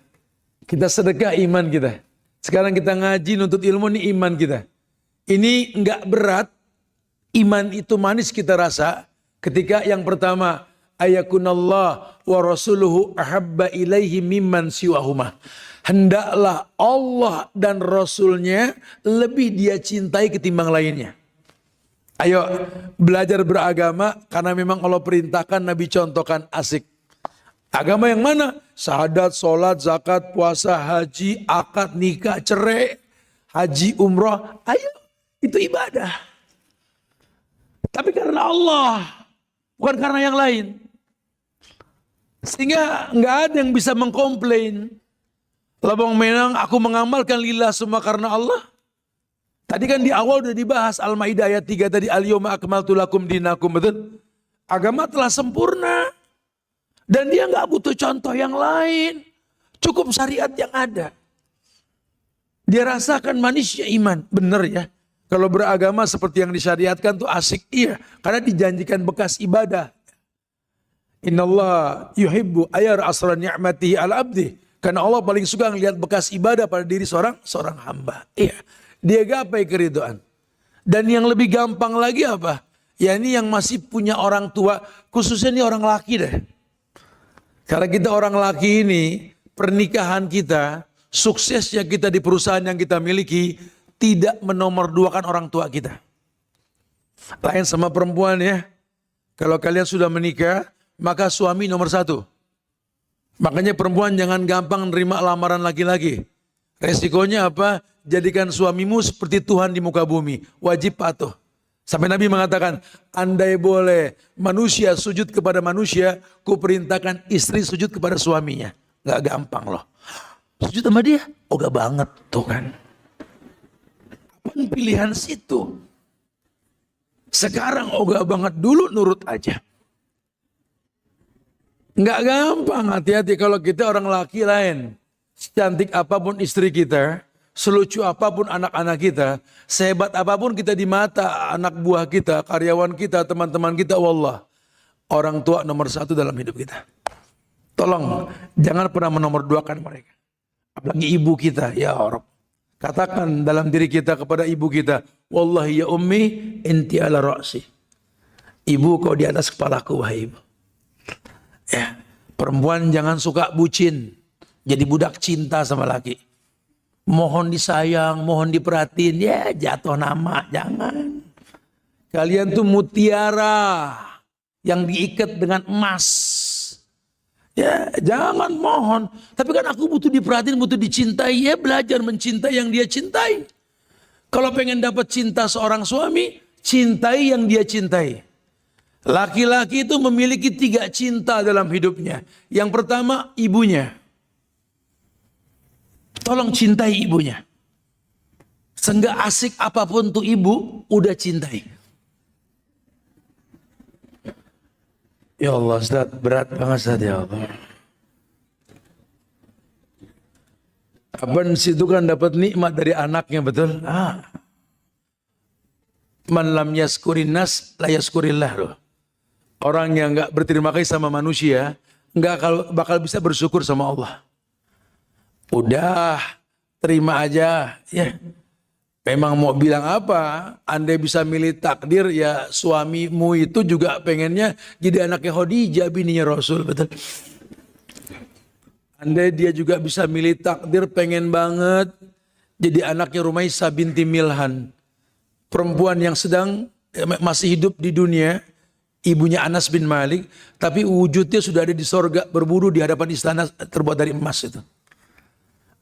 Kita sedekah iman kita. Sekarang kita ngaji nuntut ilmu ini iman kita. Ini enggak berat. Iman itu manis kita rasa ketika yang pertama ayakunallah wa rasuluhu ahabba ilaihi mimman siwahuma. Hendaklah Allah dan Rasulnya lebih dia cintai ketimbang lainnya. Ayo belajar beragama karena memang Allah perintahkan, Nabi contohkan, asik. Agama yang mana? Syahadat, sholat, zakat, puasa, haji, akad, nikah, cerai, haji, umroh. Ayo, itu ibadah. Tapi karena Allah, bukan karena yang lain. Sehingga nggak ada yang bisa mengkomplain. Labang menang, aku mengamalkan lillah semua karena Allah. Tadi kan di awal udah dibahas Al-Maidah ayat 3 tadi, al-yawma akmaltu lakum dinakum, betul? Agama telah sempurna. Dan dia nggak butuh contoh yang lain. Cukup syariat yang ada. Dia rasakan manisnya iman. Bener ya. Kalau beragama seperti yang disyariatkan tuh asik, iya. Karena dijanjikan bekas ibadah. Innallaha yuhibbu ayar asra ni'matihi ala abdi. Karena Allah paling suka ngelihat bekas ibadah pada diri seorang hamba. Iya. Dia gapai keridhaan. Dan yang lebih gampang lagi apa? Ya ini yang masih punya orang tua. Khususnya ini orang laki deh. Karena kita orang laki ini, pernikahan kita suksesnya kita di perusahaan yang kita miliki tidak menomorduakan orang tua kita. Lain sama perempuan ya. Kalau kalian sudah menikah, maka suami nomor satu. Makanya perempuan jangan gampang nerima lamaran laki-laki. Resikonya apa? Jadikan suamimu seperti Tuhan di muka bumi. Wajib patuh. Sampai Nabi mengatakan, andai boleh manusia sujud kepada manusia, ku perintahkan istri sujud kepada suaminya. Gak gampang loh. Sujud sama dia? Oh gak banget tuh kan. Apaan pilihan situ? Sekarang ogah banget, dulu nurut aja. Nggak gampang, hati-hati kalau kita orang laki lain. Secantik apapun istri kita, selucu apapun anak-anak kita, sehebat apapun kita di mata anak buah kita, karyawan kita, teman-teman kita, wallah, orang tua nomor satu dalam hidup kita. Tolong, jangan pernah menomorduakan mereka. Apalagi ibu kita, ya Allah. Katakan dalam diri kita kepada ibu kita, wallahi ya ummi inti ala ra'si. Ibu kau di atas kepalaku wahai ibu. Ya, perempuan jangan suka bucin, jadi budak cinta sama laki. Mohon disayang, mohon diperhatiin, ya jatuh nama, jangan. Kalian tuh mutiara yang diikat dengan emas. Ya jangan mohon. Tapi kan aku butuh diperhatiin, butuh dicintai. Ya belajar mencintai yang dia cintai. Kalau pengen dapat cinta seorang suami, cintai yang dia cintai. Laki-laki itu memiliki 3 cinta dalam hidupnya. Yang pertama ibunya. Tolong cintai ibunya. Seenggak asik apapun tuh ibu, udah cintai. Ya Allah Ustaz, berat banget Ustaz ya Allah. Abang situ kan dapat nikmat dari anaknya, betul? Man lam yaskurin nas la yaskurillah loh. Orang yang enggak berterima kasih sama manusia, enggak bakal bisa bersyukur sama Allah. Udah, terima aja ya. Memang mau bilang apa? Andai bisa milih takdir, ya suamimu itu juga pengennya jadi anaknya Khadijah, bininya Rasul, betul? Andai dia juga bisa milih takdir, pengen banget jadi anaknya Rumaisah binti Milhan, perempuan yang sedang masih hidup di dunia, ibunya Anas bin Malik, tapi wujudnya sudah ada di sorga, berburu di hadapan istana terbuat dari emas itu.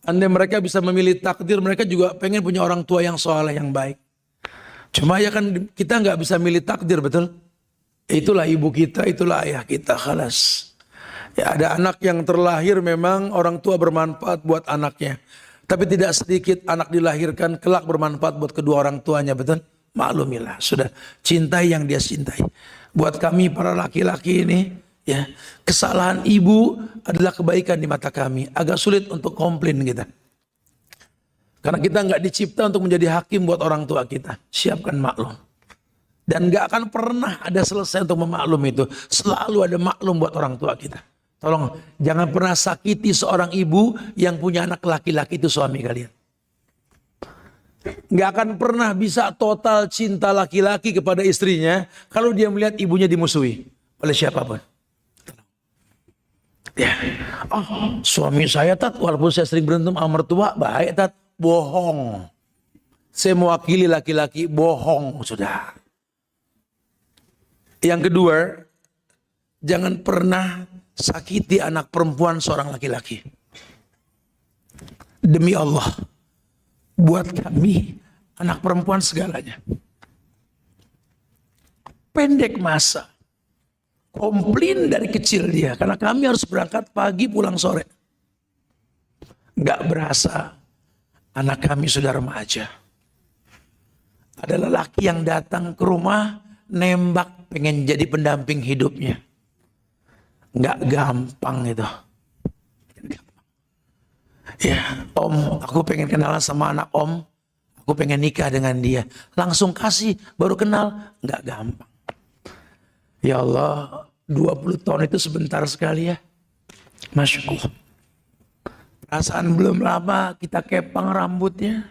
Andai mereka bisa memilih takdir, mereka juga pengen punya orang tua yang soleh, yang baik. Cuma ya kan kita nggak bisa milih takdir, betul? Itulah ibu kita, itulah ayah kita, khalas. Ya ada anak yang terlahir memang orang tua bermanfaat buat anaknya. Tapi tidak sedikit anak dilahirkan kelak bermanfaat buat kedua orang tuanya, betul? Maklumilah, sudah cintai yang dia cintai. Buat kami para laki-laki ini, ya, kesalahan ibu adalah kebaikan di mata kami. Agak sulit untuk komplain kita. Karena kita nggak dicipta untuk menjadi hakim buat orang tua kita. Siapkan maklum. Dan nggak akan pernah ada selesai untuk memaklum itu. Selalu ada maklum buat orang tua kita. Tolong jangan pernah sakiti seorang ibu yang punya anak laki-laki itu suami kalian. Nggak akan pernah bisa total cinta laki-laki kepada istrinya kalau dia melihat ibunya dimusuhi oleh siapapun. Ya, suami saya tat, walaupun saya sering berantem sama mertua, baik tat, bohong. Saya mewakili laki-laki, bohong sudah. Yang kedua, jangan pernah sakiti anak perempuan seorang laki-laki. Demi Allah, buat kami anak perempuan segalanya. Pendek masa. Komplain dari kecil dia. Karena kami harus berangkat pagi pulang sore. Gak berasa anak kami sudah remaja. Ada lelaki yang datang ke rumah nembak pengen jadi pendamping hidupnya. Gak gampang itu. Ya om, aku pengen kenalan sama anak om. Aku pengen nikah dengan dia. Langsung kasih, baru kenal. Gak gampang. Ya Allah, 20 tahun itu sebentar sekali ya. Masya Allah. Perasaan belum lama kita kepang rambutnya.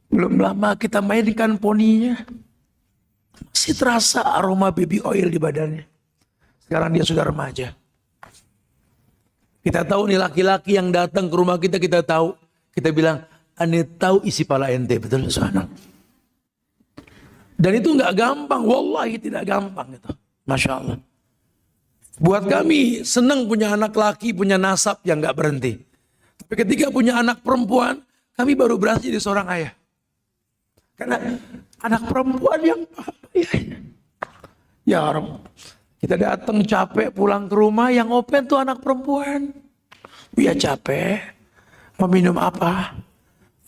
Belum lama kita mainkan poninya. Masih terasa aroma baby oil di badannya. Sekarang dia sudah remaja. Kita tahu nih laki-laki yang datang ke rumah kita, kita tahu. Kita bilang, ane tahu isi pala ente, betul subhanallah. Dan itu nggak gampang, wallahi tidak gampang itu. Masya Allah. Buat kami senang punya anak laki, punya nasab yang nggak berhenti. Tapi ketika punya anak perempuan, kami baru berhasil jadi seorang ayah. Karena anak perempuan yang ayahnya. Ya Rabb, kita datang capek pulang ke rumah, yang open tuh anak perempuan. Dia capek, mau minum apa?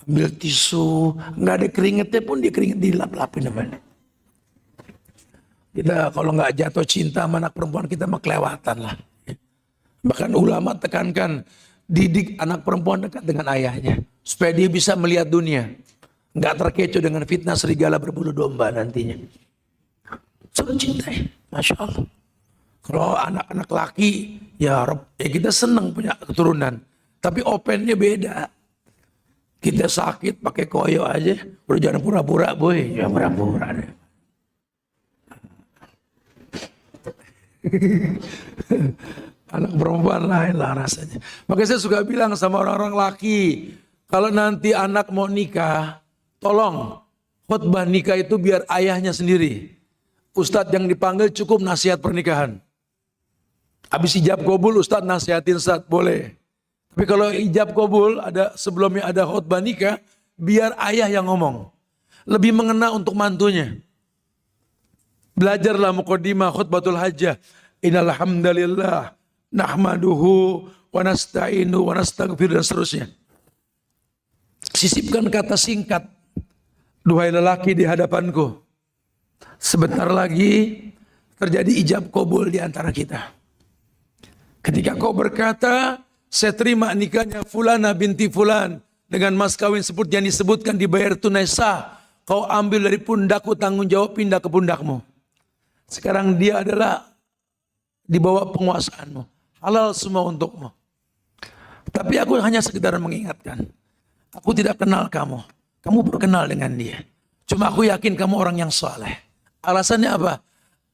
Ambil tisu, nggak ada keringetnya pun dia keringet dilap-lapin namanya. Kita kalau nggak jatuh cinta sama anak perempuan kita mah kelewatan lah. Bahkan ulama tekankan didik anak perempuan dekat dengan ayahnya supaya dia bisa melihat dunia, nggak terkecoh dengan fitnah serigala berbulu domba nantinya. Suruh cintai, masya Allah. Kalau anak-anak laki, ya Rob, ya kita senang punya keturunan, tapi opennya beda. Kita sakit pakai koyo aja, udah jangan pura-pura boy, jangan pura-pura deh. Anak perempuan lain lah rasanya. Makanya saya suka bilang sama orang-orang laki, kalau nanti anak mau nikah, tolong khutbah nikah itu biar ayahnya sendiri. Ustadz yang dipanggil cukup nasihat pernikahan. Habis ijab kabul Ustadz nasihatin Ustadz boleh. Tapi kalau ijab kabul ada sebelumnya ada khutbah nikah, biar ayah yang ngomong. Lebih mengena untuk mantunya. Belajarlah muqaddimah khutbatul hajjah. Innal hamdalillah nahmaduhu wa nasta'inu wa nastaghfiru dan seterusnya. Sisipkan kata singkat. Duhai lelaki di hadapanku. Sebentar lagi terjadi ijab kabul di antara kita. Ketika kau berkata, saya terima nikahnya Fulana binti Fulan dengan mas kawin seperti yang disebutkan dibayar tunai sah. Kau ambil dari pundakku, tanggung jawab pindah ke pundakmu. Sekarang dia adalah di bawah penguasaanmu. Halal semua untukmu. Tapi aku hanya sekedar mengingatkan. Aku tidak kenal kamu. Kamu berkenal dengan dia. Cuma aku yakin kamu orang yang soleh. Alasannya apa?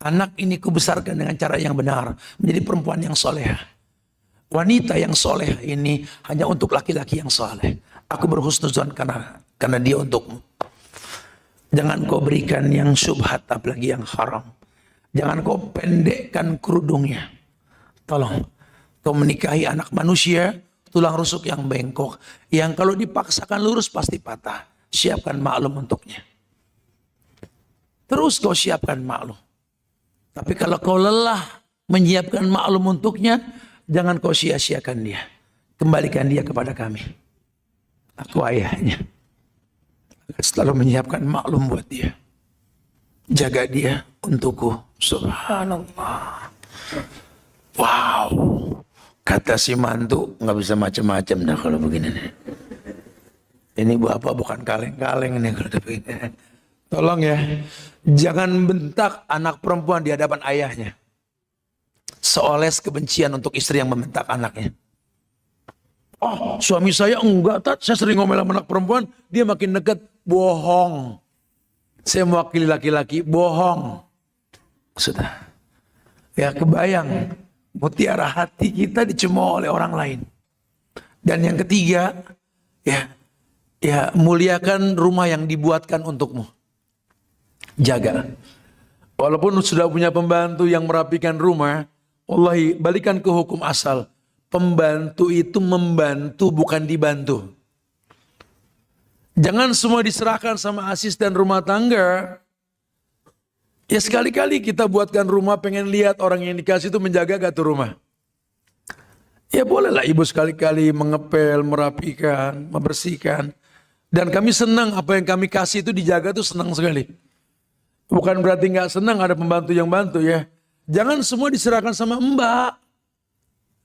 Anak ini kubesarkan dengan cara yang benar. Menjadi perempuan yang soleh. Wanita yang soleh ini hanya untuk laki-laki yang soleh. Aku berhusnuzon karena dia untukmu. Jangan kau berikan yang syubhat apalagi yang haram. Jangan kau pendekkan kerudungnya. Tolong. Kau menikahi anak manusia, tulang rusuk yang bengkok. Yang kalau dipaksakan lurus pasti patah. Siapkan maklum untuknya. Terus kau siapkan maklum. Tapi kalau kau lelah menyiapkan maklum untuknya, jangan kau sia-siakan dia. Kembalikan dia kepada kami. Aku ayahnya. Selalu menyiapkan maklum buat dia. Jaga dia untukku. Subhanallah. Wow. Kata si mantu nggak bisa macam-macam dah kalau begini. Ini bapak bukan kaleng-kaleng nih kalau begini. Tolong ya. Jangan bentak anak perempuan di hadapan ayahnya. Seoles kebencian untuk istri yang membentak anaknya. Oh, suami saya enggak, Tat. Saya sering ngomel sama anak perempuan, dia makin dekat. Bohong. Saya mewakili laki-laki, bohong. Sudah. Ya kebayang, mutiara hati kita dicemooh oleh orang lain. Dan yang ketiga, ya muliakan rumah yang dibuatkan untukmu. Jaga. Walaupun sudah punya pembantu yang merapikan rumah, wallahi balikan ke hukum asal. Pembantu itu membantu bukan dibantu. Jangan semua diserahkan sama asisten rumah tangga. Ya sekali-kali kita buatkan rumah pengen lihat orang yang dikasih itu menjaga gak tuh rumah. Ya bolehlah ibu sekali-kali mengepel, merapikan, membersihkan. Dan kami senang apa yang kami kasih itu dijaga tuh senang sekali. Bukan berarti gak senang ada pembantu yang bantu ya. Jangan semua diserahkan sama mbak.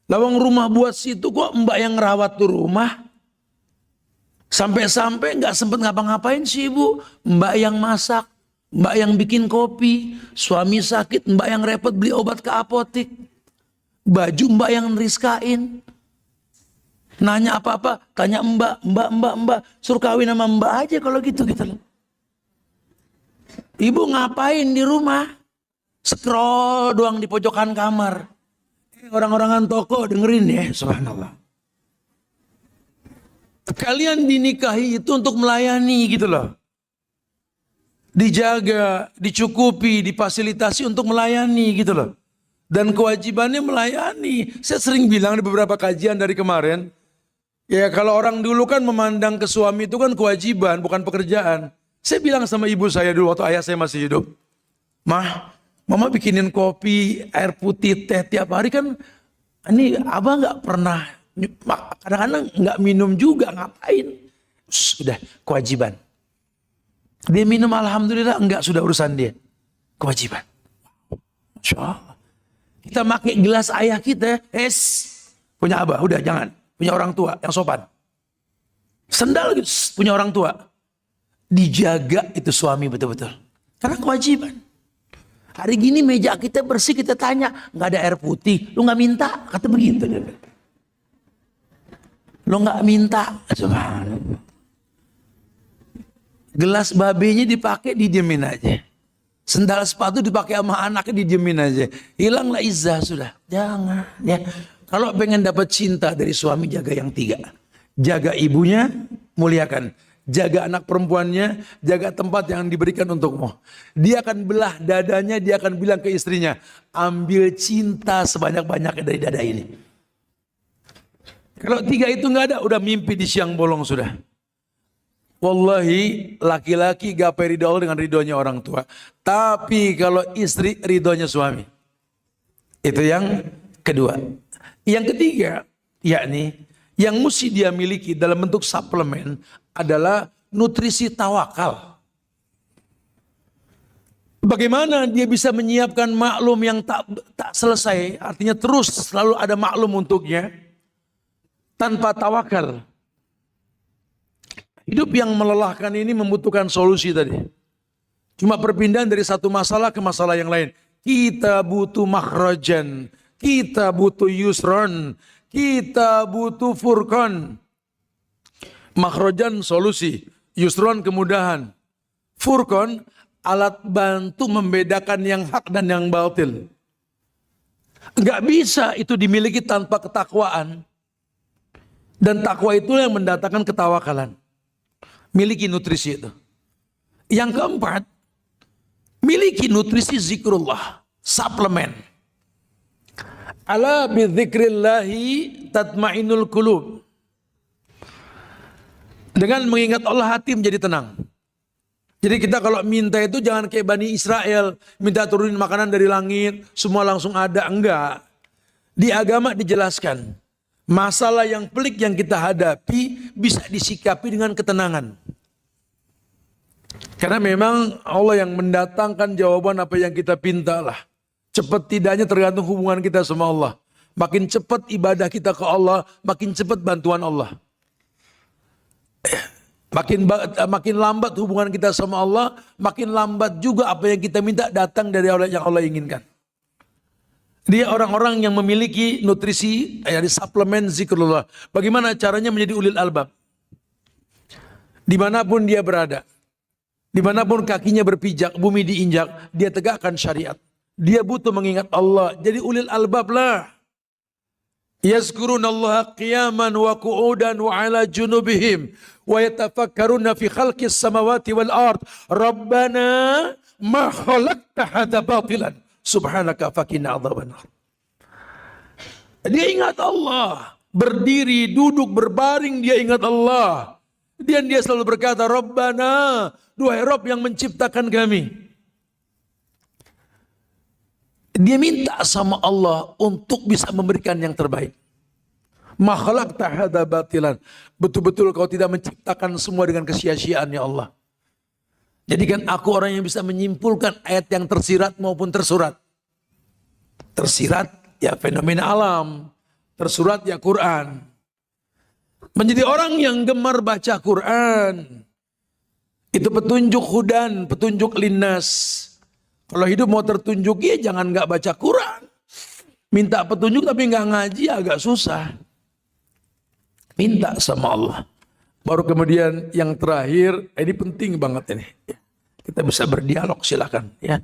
Lawang rumah buat situ kok mbak yang ngerawat tuh rumah. Sampai-sampai nggak sempet ngapa-ngapain sih ibu. Mbak yang masak, mbak yang bikin kopi. Suami sakit, mbak yang repot beli obat ke apotik. Baju mbak yang neriskain. Nanya apa-apa, tanya mbak. Suruh kawin sama mbak aja kalau gitu loh. Ibu ngapain di rumah? Scroll doang di pojokan kamar. Orang-orangan toko dengerin ya, subhanallah. Kalian dinikahi itu untuk melayani gitu loh. Dijaga, dicukupi, difasilitasi untuk melayani gitu loh. Dan kewajibannya melayani. Saya sering bilang di beberapa kajian dari kemarin, ya kalau orang dulu kan memandang ke suami itu kan kewajiban, bukan pekerjaan. Saya bilang sama ibu saya dulu waktu ayah saya masih hidup, Mah, mama bikinin kopi, air putih, teh tiap hari kan, ini abah nggak pernah, kadang-kadang nggak minum juga, ngapain? Sudah kewajiban. Dia minum alhamdulillah, enggak, sudah urusan dia. Kewajiban. Masya Allah. Kita pakai gelas ayah kita, punya abah, udah jangan. Punya orang tua yang sopan. Sendal gitu, punya orang tua. Dijaga itu suami betul-betul. Karena kewajiban. Hari gini meja kita bersih, kita tanya, nggak ada air putih, lu nggak minta, kata begitu. Lu nggak minta, subhanallah. Gelas babenya dipakai, didiemin aja. Sendal sepatu dipakai sama anaknya, didiemin aja. Hilanglah izzah sudah. Jangan. Ya. Kalau pengen dapat cinta dari suami, jaga yang 3. Jaga ibunya, muliakan. Jaga anak perempuannya, jaga tempat yang diberikan untukmu. Dia akan belah dadanya, dia akan bilang ke istrinya, ambil cinta sebanyak-banyaknya dari dada ini. Kalau 3 itu nggak ada, udah mimpi di siang bolong sudah. Wallahi laki-laki gapai ridho Allah dengan ridhonya orang tua. Tapi kalau istri ridhonya suami. Itu yang kedua. Yang ketiga, yakni yang mesti dia miliki dalam bentuk suplemen adalah nutrisi tawakal. Bagaimana dia bisa menyiapkan maklum yang tak selesai, artinya terus selalu ada maklum untuknya tanpa tawakal. Hidup yang melelahkan ini membutuhkan solusi tadi. Cuma perpindahan dari satu masalah ke masalah yang lain. Kita butuh makhrajan, kita butuh yusron, kita butuh furqan. Makhrajan solusi, yusron kemudahan. Furqan alat bantu membedakan yang hak dan yang batil. Enggak bisa itu dimiliki tanpa ketakwaan. Dan takwa itulah yang mendatangkan ketawakalan. Miliki nutrisi itu. Yang keempat, miliki nutrisi zikrullah, suplemen. Ala bidzikrillahi tatmainul qulub. Dengan mengingat Allah hati menjadi tenang. Jadi kita kalau minta itu jangan kayak Bani Israel, minta turunin makanan dari langit, semua langsung ada, enggak. Di agama dijelaskan. Masalah yang pelik yang kita hadapi bisa disikapi dengan ketenangan. Karena memang Allah yang mendatangkan jawaban apa yang kita pintalah. Cepat tidaknya tergantung hubungan kita sama Allah. Makin cepat ibadah kita ke Allah, makin cepat bantuan Allah. Makin lambat hubungan kita sama Allah, makin lambat juga apa yang kita minta datang dari Allah yang Allah inginkan. Dia orang-orang yang memiliki nutrisi, dari suplemen zikrullah. Bagaimana caranya menjadi ulil albab? Dimanapun dia berada, dimanapun kakinya berpijak, bumi diinjak, dia tegakkan syariat. Dia butuh mengingat Allah. Jadi ulil albab lah. Yazkurunallaha qiyaman wa qu'udan wa ala junubihim wa yatafakkaruna fi khalqis samawati wal ard. Rabbana ma khalaqta hadza batilan. Subhanaka faqina adzabannar. Dia ingat Allah. Berdiri, duduk, berbaring dia ingat Allah. Dan dia selalu berkata, Rabbana, duhai Rabb yang menciptakan kami. Dia minta sama Allah untuk bisa memberikan yang terbaik. Ma khalaqta hadza batilan. Betul-betul kau tidak menciptakan semua dengan kesia-siaan ya Allah. Jadikan aku orang yang bisa menyimpulkan ayat yang tersirat maupun tersurat. Tersirat ya fenomena alam, tersurat ya Quran. Menjadi orang yang gemar baca Quran. Itu petunjuk hudan, petunjuk linnas. Kalau hidup mau tertunjuk ya jangan nggak baca Quran. Minta petunjuk tapi nggak ngaji agak susah. Minta sama Allah. Baru kemudian yang terakhir, ini penting banget ini. Kita bisa berdialog silakan ya.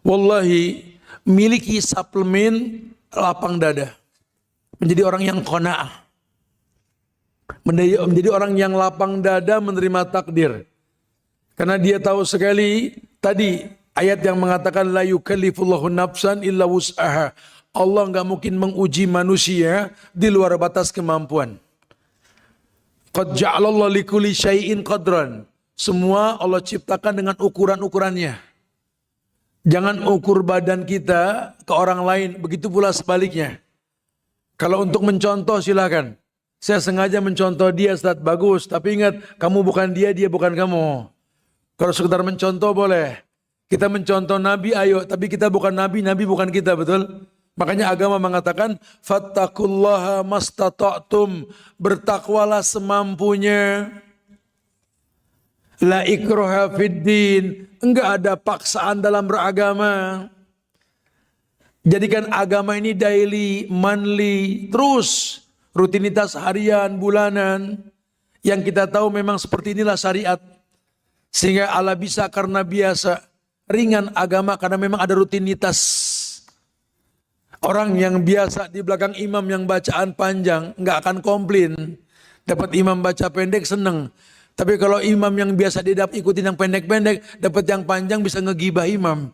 Wallahi miliki suplemen lapang dada. Menjadi orang yang qanaah. Menjadi orang yang lapang dada menerima takdir. Karena dia tahu sekali tadi ayat yang mengatakan la yukallifullahu nafsan illa wus'aha. Allah nggak mungkin menguji manusia di luar batas kemampuan. Qad ja'alallahu likulli syai'in qadran. Semua Allah ciptakan dengan ukuran-ukurannya. Jangan ukur badan kita ke orang lain, begitu pula sebaliknya. Kalau untuk mencontoh silakan. Saya sengaja mencontoh dia, Ustaz, bagus. Tapi ingat, kamu bukan dia, dia bukan kamu. Kalau sekedar mencontoh boleh. Kita mencontoh Nabi, ayo. Tapi kita bukan Nabi, Nabi bukan kita, betul? Makanya agama mengatakan, fattakullaha mastata'tum. Bertakwalah semampunya. La ikraha fiddin. Enggak ada paksaan dalam beragama. Jadikan agama ini daily, monthly, terus. Rutinitas harian, bulanan. Yang kita tahu memang seperti inilah syariat. Sehingga Allah bisa karena biasa. Ringan agama karena memang ada rutinitas. Orang yang biasa di belakang imam yang bacaan panjang nggak akan komplain. Dapat imam baca pendek seneng. Tapi kalau imam yang biasa dia ikutin yang pendek-pendek, dapat yang panjang bisa ngegibah imam.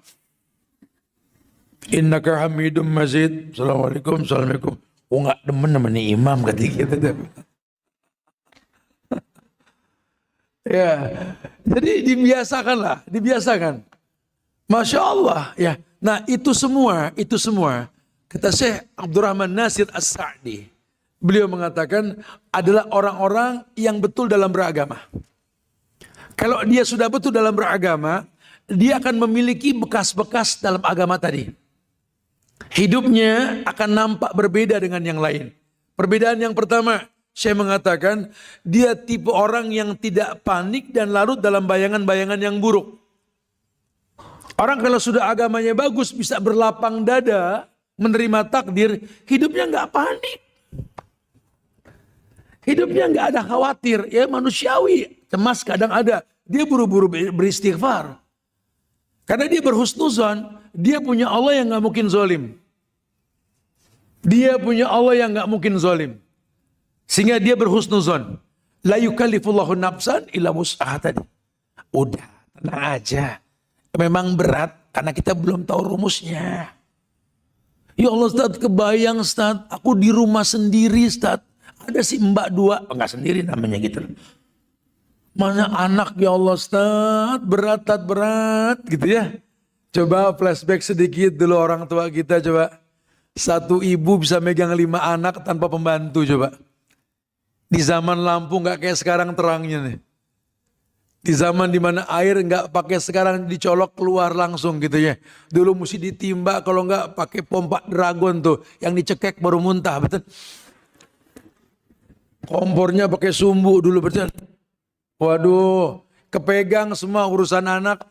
Innaka hamidum mazid. Assalamualaikum. Assalamualaikum. Oh nggak demen sama nih imam kata kita. Ya, jadi dibiasakan. Masya Allah ya. Nah itu semua kata Syekh Abdurrahman Nasir As-Sa'di. Beliau mengatakan adalah orang-orang yang betul dalam beragama. Kalau dia sudah betul dalam beragama, dia akan memiliki bekas-bekas dalam agama tadi. Hidupnya akan nampak berbeda dengan yang lain. Perbedaan yang pertama, saya mengatakan dia tipe orang yang tidak panik dan larut dalam bayangan-bayangan yang buruk. Orang kalau sudah agamanya bagus bisa berlapang dada menerima takdir, hidupnya nggak panik. Hidupnya nggak ada khawatir, ya manusiawi, cemas kadang ada. Dia buru-buru beristighfar. Karena dia berhusnuzon, dia punya Allah yang nggak mungkin zalim. Dia punya Allah yang nggak mungkin zalim. Sehingga dia berhusnuzon. La yukallifullahu nafsan illa wus'aha tadi. Udah, tenang aja. Memang berat karena kita belum tahu rumusnya. Ya Allah Ustaz, kebayang Ustaz, aku di rumah sendiri Ustaz. Ada si mbak dua, enggak sendiri namanya gitu. Mana anak ya Allah Ustaz, berat gitu ya. Coba flashback sedikit dulu orang tua kita coba. Satu ibu bisa megang 5 anak tanpa pembantu coba. Di zaman lampu nggak kayak sekarang terangnya nih. Di zaman dimana air nggak pakai sekarang dicolok keluar langsung gitu ya. Dulu mesti ditimba kalau nggak pakai pompa dragon tuh. Yang dicekek baru muntah betul. Kompornya pakai sumbu dulu betul. Waduh, kepegang semua urusan anak.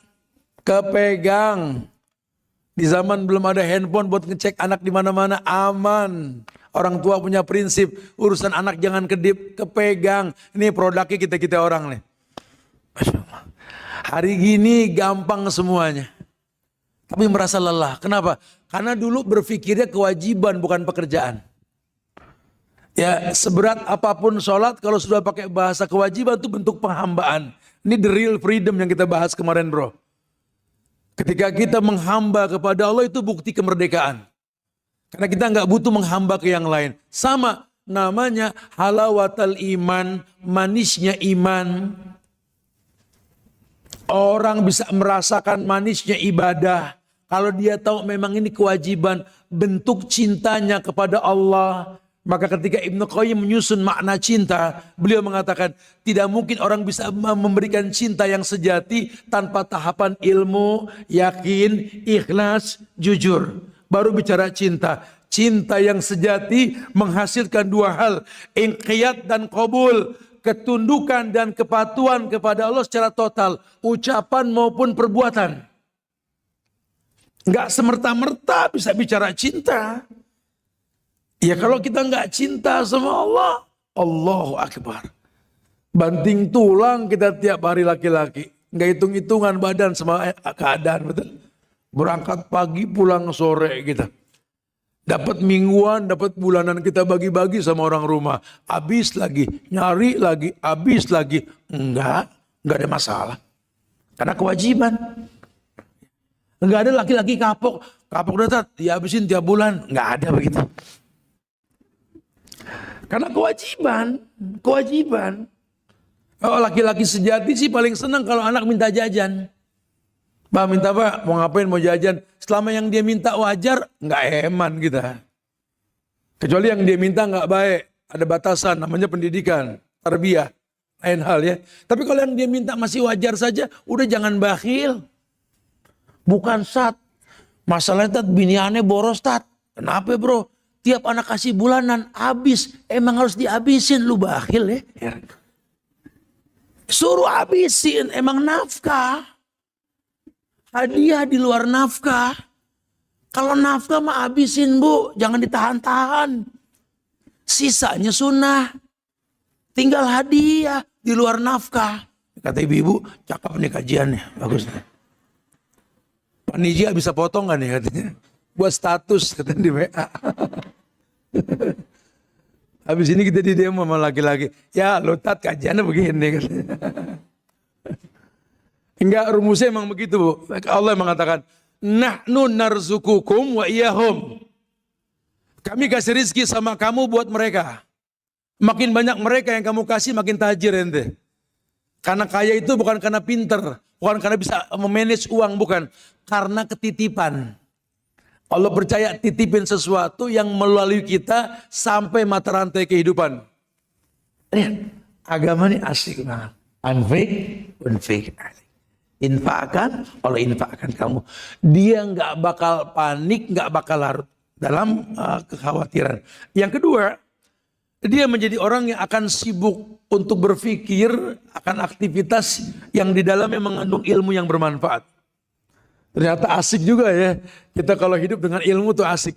Kepegang. Di zaman belum ada handphone buat ngecek anak di mana-mana aman. Orang tua punya prinsip, urusan anak jangan kedip, kepegang. Ini produknya kita orang nih. Masya Allah. Hari gini gampang semuanya. Tapi merasa lelah. Kenapa? Karena dulu berpikirnya kewajiban bukan pekerjaan. Ya seberat apapun sholat kalau sudah pakai bahasa kewajiban itu bentuk penghambaan. Ini the real freedom yang kita bahas kemarin bro. Ketika kita menghamba kepada Allah itu bukti kemerdekaan. Karena kita nggak butuh menghamba ke yang lain. Sama namanya halawatal iman, manisnya iman. Orang bisa merasakan manisnya ibadah. Kalau dia tahu memang ini kewajiban, bentuk cintanya kepada Allah. Maka ketika Ibnu Qayyim menyusun makna cinta, beliau mengatakan tidak mungkin orang bisa memberikan cinta yang sejati tanpa tahapan ilmu, yakin, ikhlas, jujur. Baru bicara cinta. Cinta yang sejati menghasilkan 2 hal, inqiyad dan qabul, ketundukan dan kepatuhan kepada Allah secara total, ucapan maupun perbuatan. Enggak semerta-merta bisa bicara cinta. Ya kalau kita nggak cinta sama Allah, Allahu Akbar. Banting tulang kita tiap hari laki-laki. Nggak hitung-hitungan badan sama keadaan, betul. Berangkat pagi pulang sore kita. Dapat mingguan, dapat bulanan kita bagi-bagi sama orang rumah. Habis lagi, nyari lagi, habis lagi. Enggak ada masalah. Karena kewajiban. Enggak ada laki-laki kapok udah dihabisin tiap bulan. Enggak ada begitu. Karena kewajiban. Oh, laki-laki sejati sih paling senang kalau anak minta jajan. Pak minta pak, mau ngapain, mau jajan. Selama yang dia minta wajar, nggak eman kita. Kecuali yang dia minta nggak baik, ada batasan, namanya pendidikan, tarbiyah, lain hal ya. Tapi kalau yang dia minta masih wajar saja, udah jangan bakhil. Bukan Sat, masalahnya Tat, biniannya boros Tat. Kenapa bro? Tiap anak kasih bulanan, habis. Emang harus dihabisin, lu bakhil ya. Suruh habisin, emang nafkah. Hadiah di luar nafkah. Kalau nafkah mah habisin bu, jangan ditahan-tahan. Sisanya sunnah. Tinggal hadiah di luar nafkah. Kata ibu-ibu, cakep nih kajiannya, bagus nih. Pak Nijia bisa potong gak nih katanya? Buat status katanya di WA. Habis ini kita di demo sama laki-laki. Ya lo tat kajiannya begini katanya. Enggak, rumusnya emang begitu bu. Allah mengatakan, nahnu narzukukum wa iyahum. Kami kasih rizki sama kamu buat mereka. Makin banyak mereka yang kamu kasih, makin tajir ente. Karena kaya itu bukan karena pinter, bukan karena bisa memanage uang, bukan. Karena ketitipan. Allah percaya titipin sesuatu yang melalui kita sampai mata rantai kehidupan. Lihat, agama ini asik banget. Unfik. Infakkan, Allah infakkan kamu. Dia nggak bakal panik, nggak bakal larut dalam kekhawatiran. Yang kedua, dia menjadi orang yang akan sibuk untuk berpikir akan aktivitas yang di dalamnya mengandung ilmu yang bermanfaat. Ternyata asik juga ya, kita kalau hidup dengan ilmu tuh asik.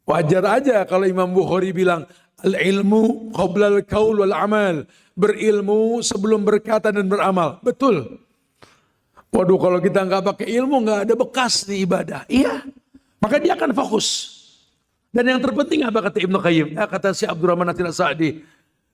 Wajar aja kalau Imam Bukhari bilang, al-ilmu qoblal qaul wal amal. Berilmu sebelum berkata dan beramal. Betul. Waduh, kalau kita nggak pakai ilmu, nggak ada bekas di ibadah. Iya, maka dia akan fokus. Dan yang terpenting apa kata Ibnu Qayyim? Kata si Abdurrahman As-Sa'di,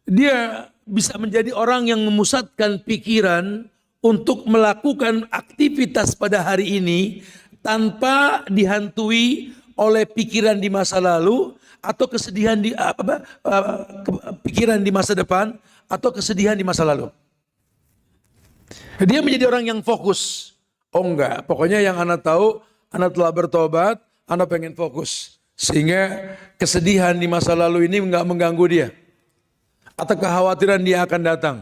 dia bisa menjadi orang yang memusatkan pikiran untuk melakukan aktivitas pada hari ini tanpa dihantui oleh pikiran di masa lalu atau kesedihan di pikiran di masa depan atau kesedihan di masa lalu. Dia menjadi orang yang fokus. Oh enggak, pokoknya yang anak tahu, anak telah bertobat, anak pengen fokus. Sehingga kesedihan di masa lalu ini enggak mengganggu dia. Atau kekhawatiran dia akan datang.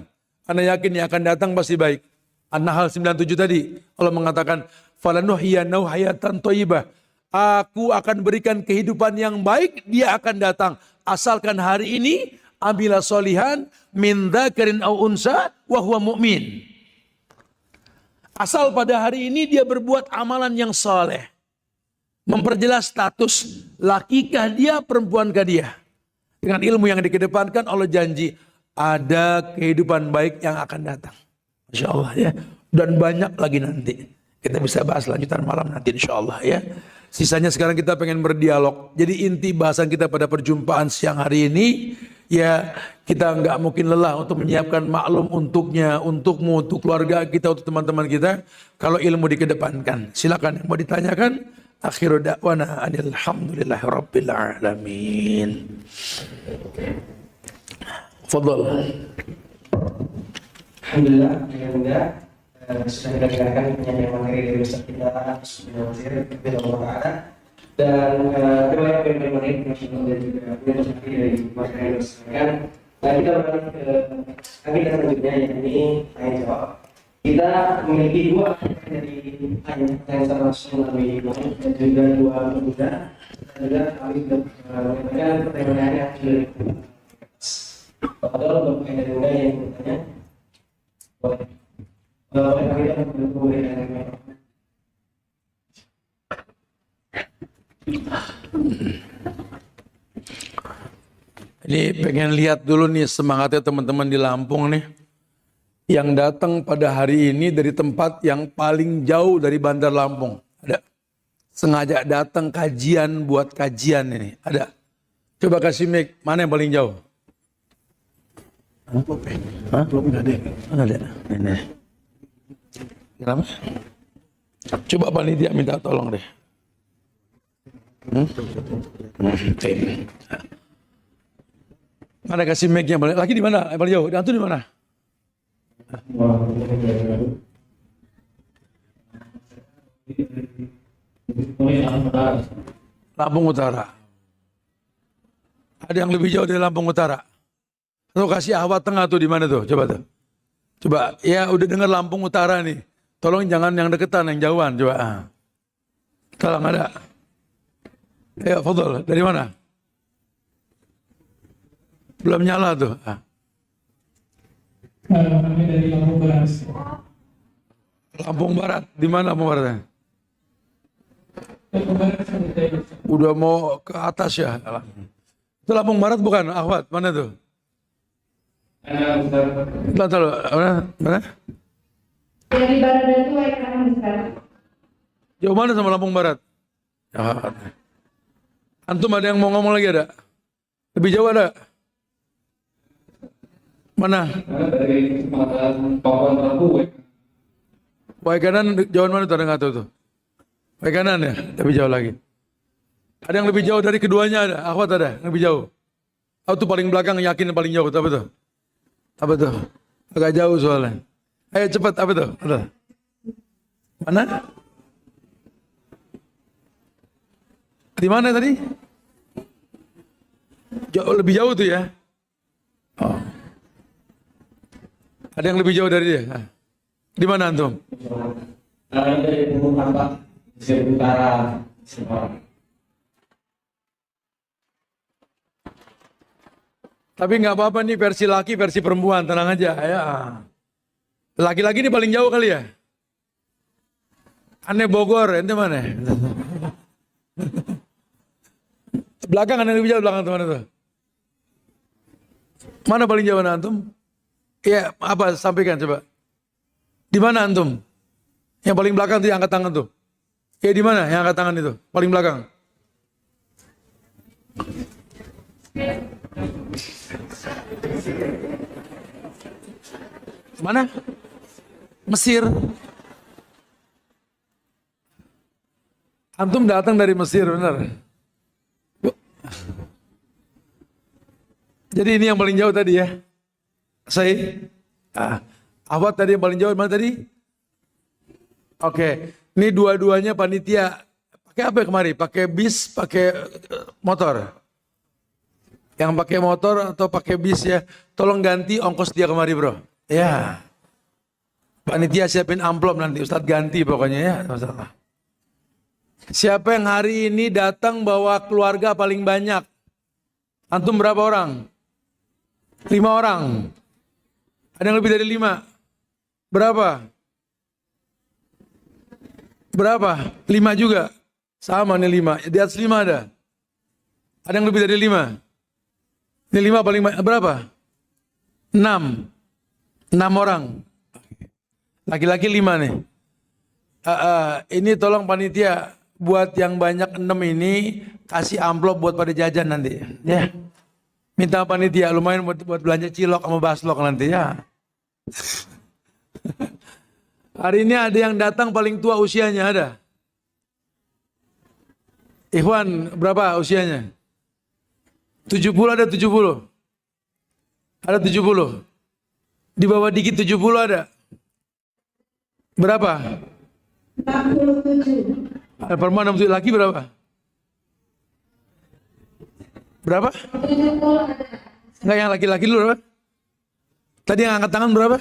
Anak yakin yang akan datang pasti baik. An-Nahl 97 tadi, Allah mengatakan, falanuhyiyanahu hayatan thayyibah. Aku akan berikan kehidupan yang baik, dia akan datang. Asalkan hari ini, amila solihan, min dzakarin aw unsa, wa huwa mu'min. Asal pada hari ini dia berbuat amalan yang saleh. Memperjelas status lakikah dia, perempuankah dia. Dengan ilmu yang dikedepankan Allah janji ada kehidupan baik yang akan datang. Insya Allah ya. Dan banyak lagi nanti. Kita bisa bahas lanjutan malam nanti insya Allah ya. Sisanya sekarang kita pengen berdialog. Jadi inti bahasan kita pada perjumpaan siang hari ini, ya kita nggak mungkin lelah untuk menyiapkan maklum untuknya, untukmu, untuk keluarga kita, untuk teman-teman kita. Kalau ilmu dikedepankan, silakan yang mau ditanyakan. Akhiru da'wana alhamdulillahi rabbil alamin. Fadhal. Alhamdulillah, sudah kita dengarkan penyampaian materi dari Ustaz kita, dan terima kasih poin-poin nasional dan juga poin dari materi yang disampaikan. Kita beralih ke agenda selanjutnya, yakni tanya jawab. Kita memiliki dua dari yang sama melalui dan juga dua pemuda, dan juga kami sudah menyampaikan pertanyaan yang sudah padahal untuk yang muda yang bertanya boleh. Ini pengen lihat dulu nih semangatnya teman-teman di Lampung nih. Yang datang pada hari ini dari tempat yang paling jauh dari Bandar Lampung. Ada? sengaja datang kajian buat kajian ini? Ada? Coba kasih mic, mana yang paling jauh? Hah? Belum ada. Enggak ada. Ini. Kenapa? Coba panitia minta tolong deh. Mana kasih mic yang paling? Lagi di mana? Yang paling jauh. Antum di mana? Lampung Utara. Ada yang lebih jauh dari Lampung Utara? Atau kasih Ahwat Tengah tuh di mana tuh? Coba tuh. Coba, ya udah dengar Lampung Utara nih. Tolong jangan yang deketan, yang jauhan. Coba. Tolong ada. Ya, Fadol, dari mana? Belum nyala tuh. Kami dari Lampung Barat. Lampung Barat, di mana Lampung Baratnya? Lampung Barat sampai Udah mau ke atas ya. Itu Lampung Barat bukan? Ahwat, mana tuh? Bentar, mana? Dari barat itu kanan besar. Jauh mana sama Lampung Barat? Antum ada yang mau ngomong lagi ada? Lebih jauh ada? Mana? dari Kecamatan Pakuan Rabu. Wai kanan jauhan mana tuh? Ada nggak tahu tuh? Wai kanan ya? Lebih jauh lagi. Ada yang lebih jauh dari keduanya ada? Ahwat ada? Yang lebih jauh? Oh tuh paling belakang yakin yang paling jauh. Apa tuh? Apa tuh? Agak jauh soalnya. Ayo cepat, apa tuh? Ada. Mana? Di mana tadi? Jauh, lebih jauh tuh ya? Oh. Ada yang lebih jauh dari dia? Nah. Di mana antum? Dari Bumbu Kampak, Mesir Utara, Semarang. Tapi nggak apa-apa nih versi laki, versi perempuan, tenang aja ya. Laki-laki ini paling jauh kali ya? Aneh Bogor, ente mana? Belakang aneh lebih jauh, belakang mana tuh? Mana paling jauh antum? Iya, apa? Sampaikan coba. Di mana antum? Yang paling belakang tuh yang angkat tangan tuh. Ya di mana yang angkat tangan itu? Paling belakang. Mana? Mesir. Antum datang dari Mesir, benar? Jadi ini yang paling jauh tadi ya. Saya. Ahwat tadi yang paling jauh mana tadi? Oke. Ini dua-duanya panitia. Pakai apa ya kemari? Pakai bis, pakai motor? Yang pakai motor atau pakai bis ya, tolong ganti ongkos dia kemari bro. Ya. Panitia siapin amplop nanti, Ustadz ganti pokoknya ya. Masalah. Siapa yang hari ini datang bawa keluarga paling banyak? Antum berapa orang? 5 orang. Ada yang lebih dari 5? Berapa? Berapa? 5 juga? Sama nih 5. Di atas 5 ada? Ada yang lebih dari 5? Ini 5 paling banyak. Berapa? 6. 6 orang. Laki-laki 5 nih. Ini tolong panitia. Buat yang banyak 6 ini. Kasih amplop buat pada jajan nanti. Ya. Minta panitia. Lumayan buat belanja cilok sama baslok nanti ya. Hari ini ada yang datang paling tua usianya ada. Ikhwan berapa usianya? 70 ada 70. Ada 70. Di bawah dikit 70 ada. Berapa? 67. Ada perempuan 67, laki berapa? Berapa? 70 ada. Enggak, yang laki-laki dulu berapa? Tadi yang angkat tangan berapa?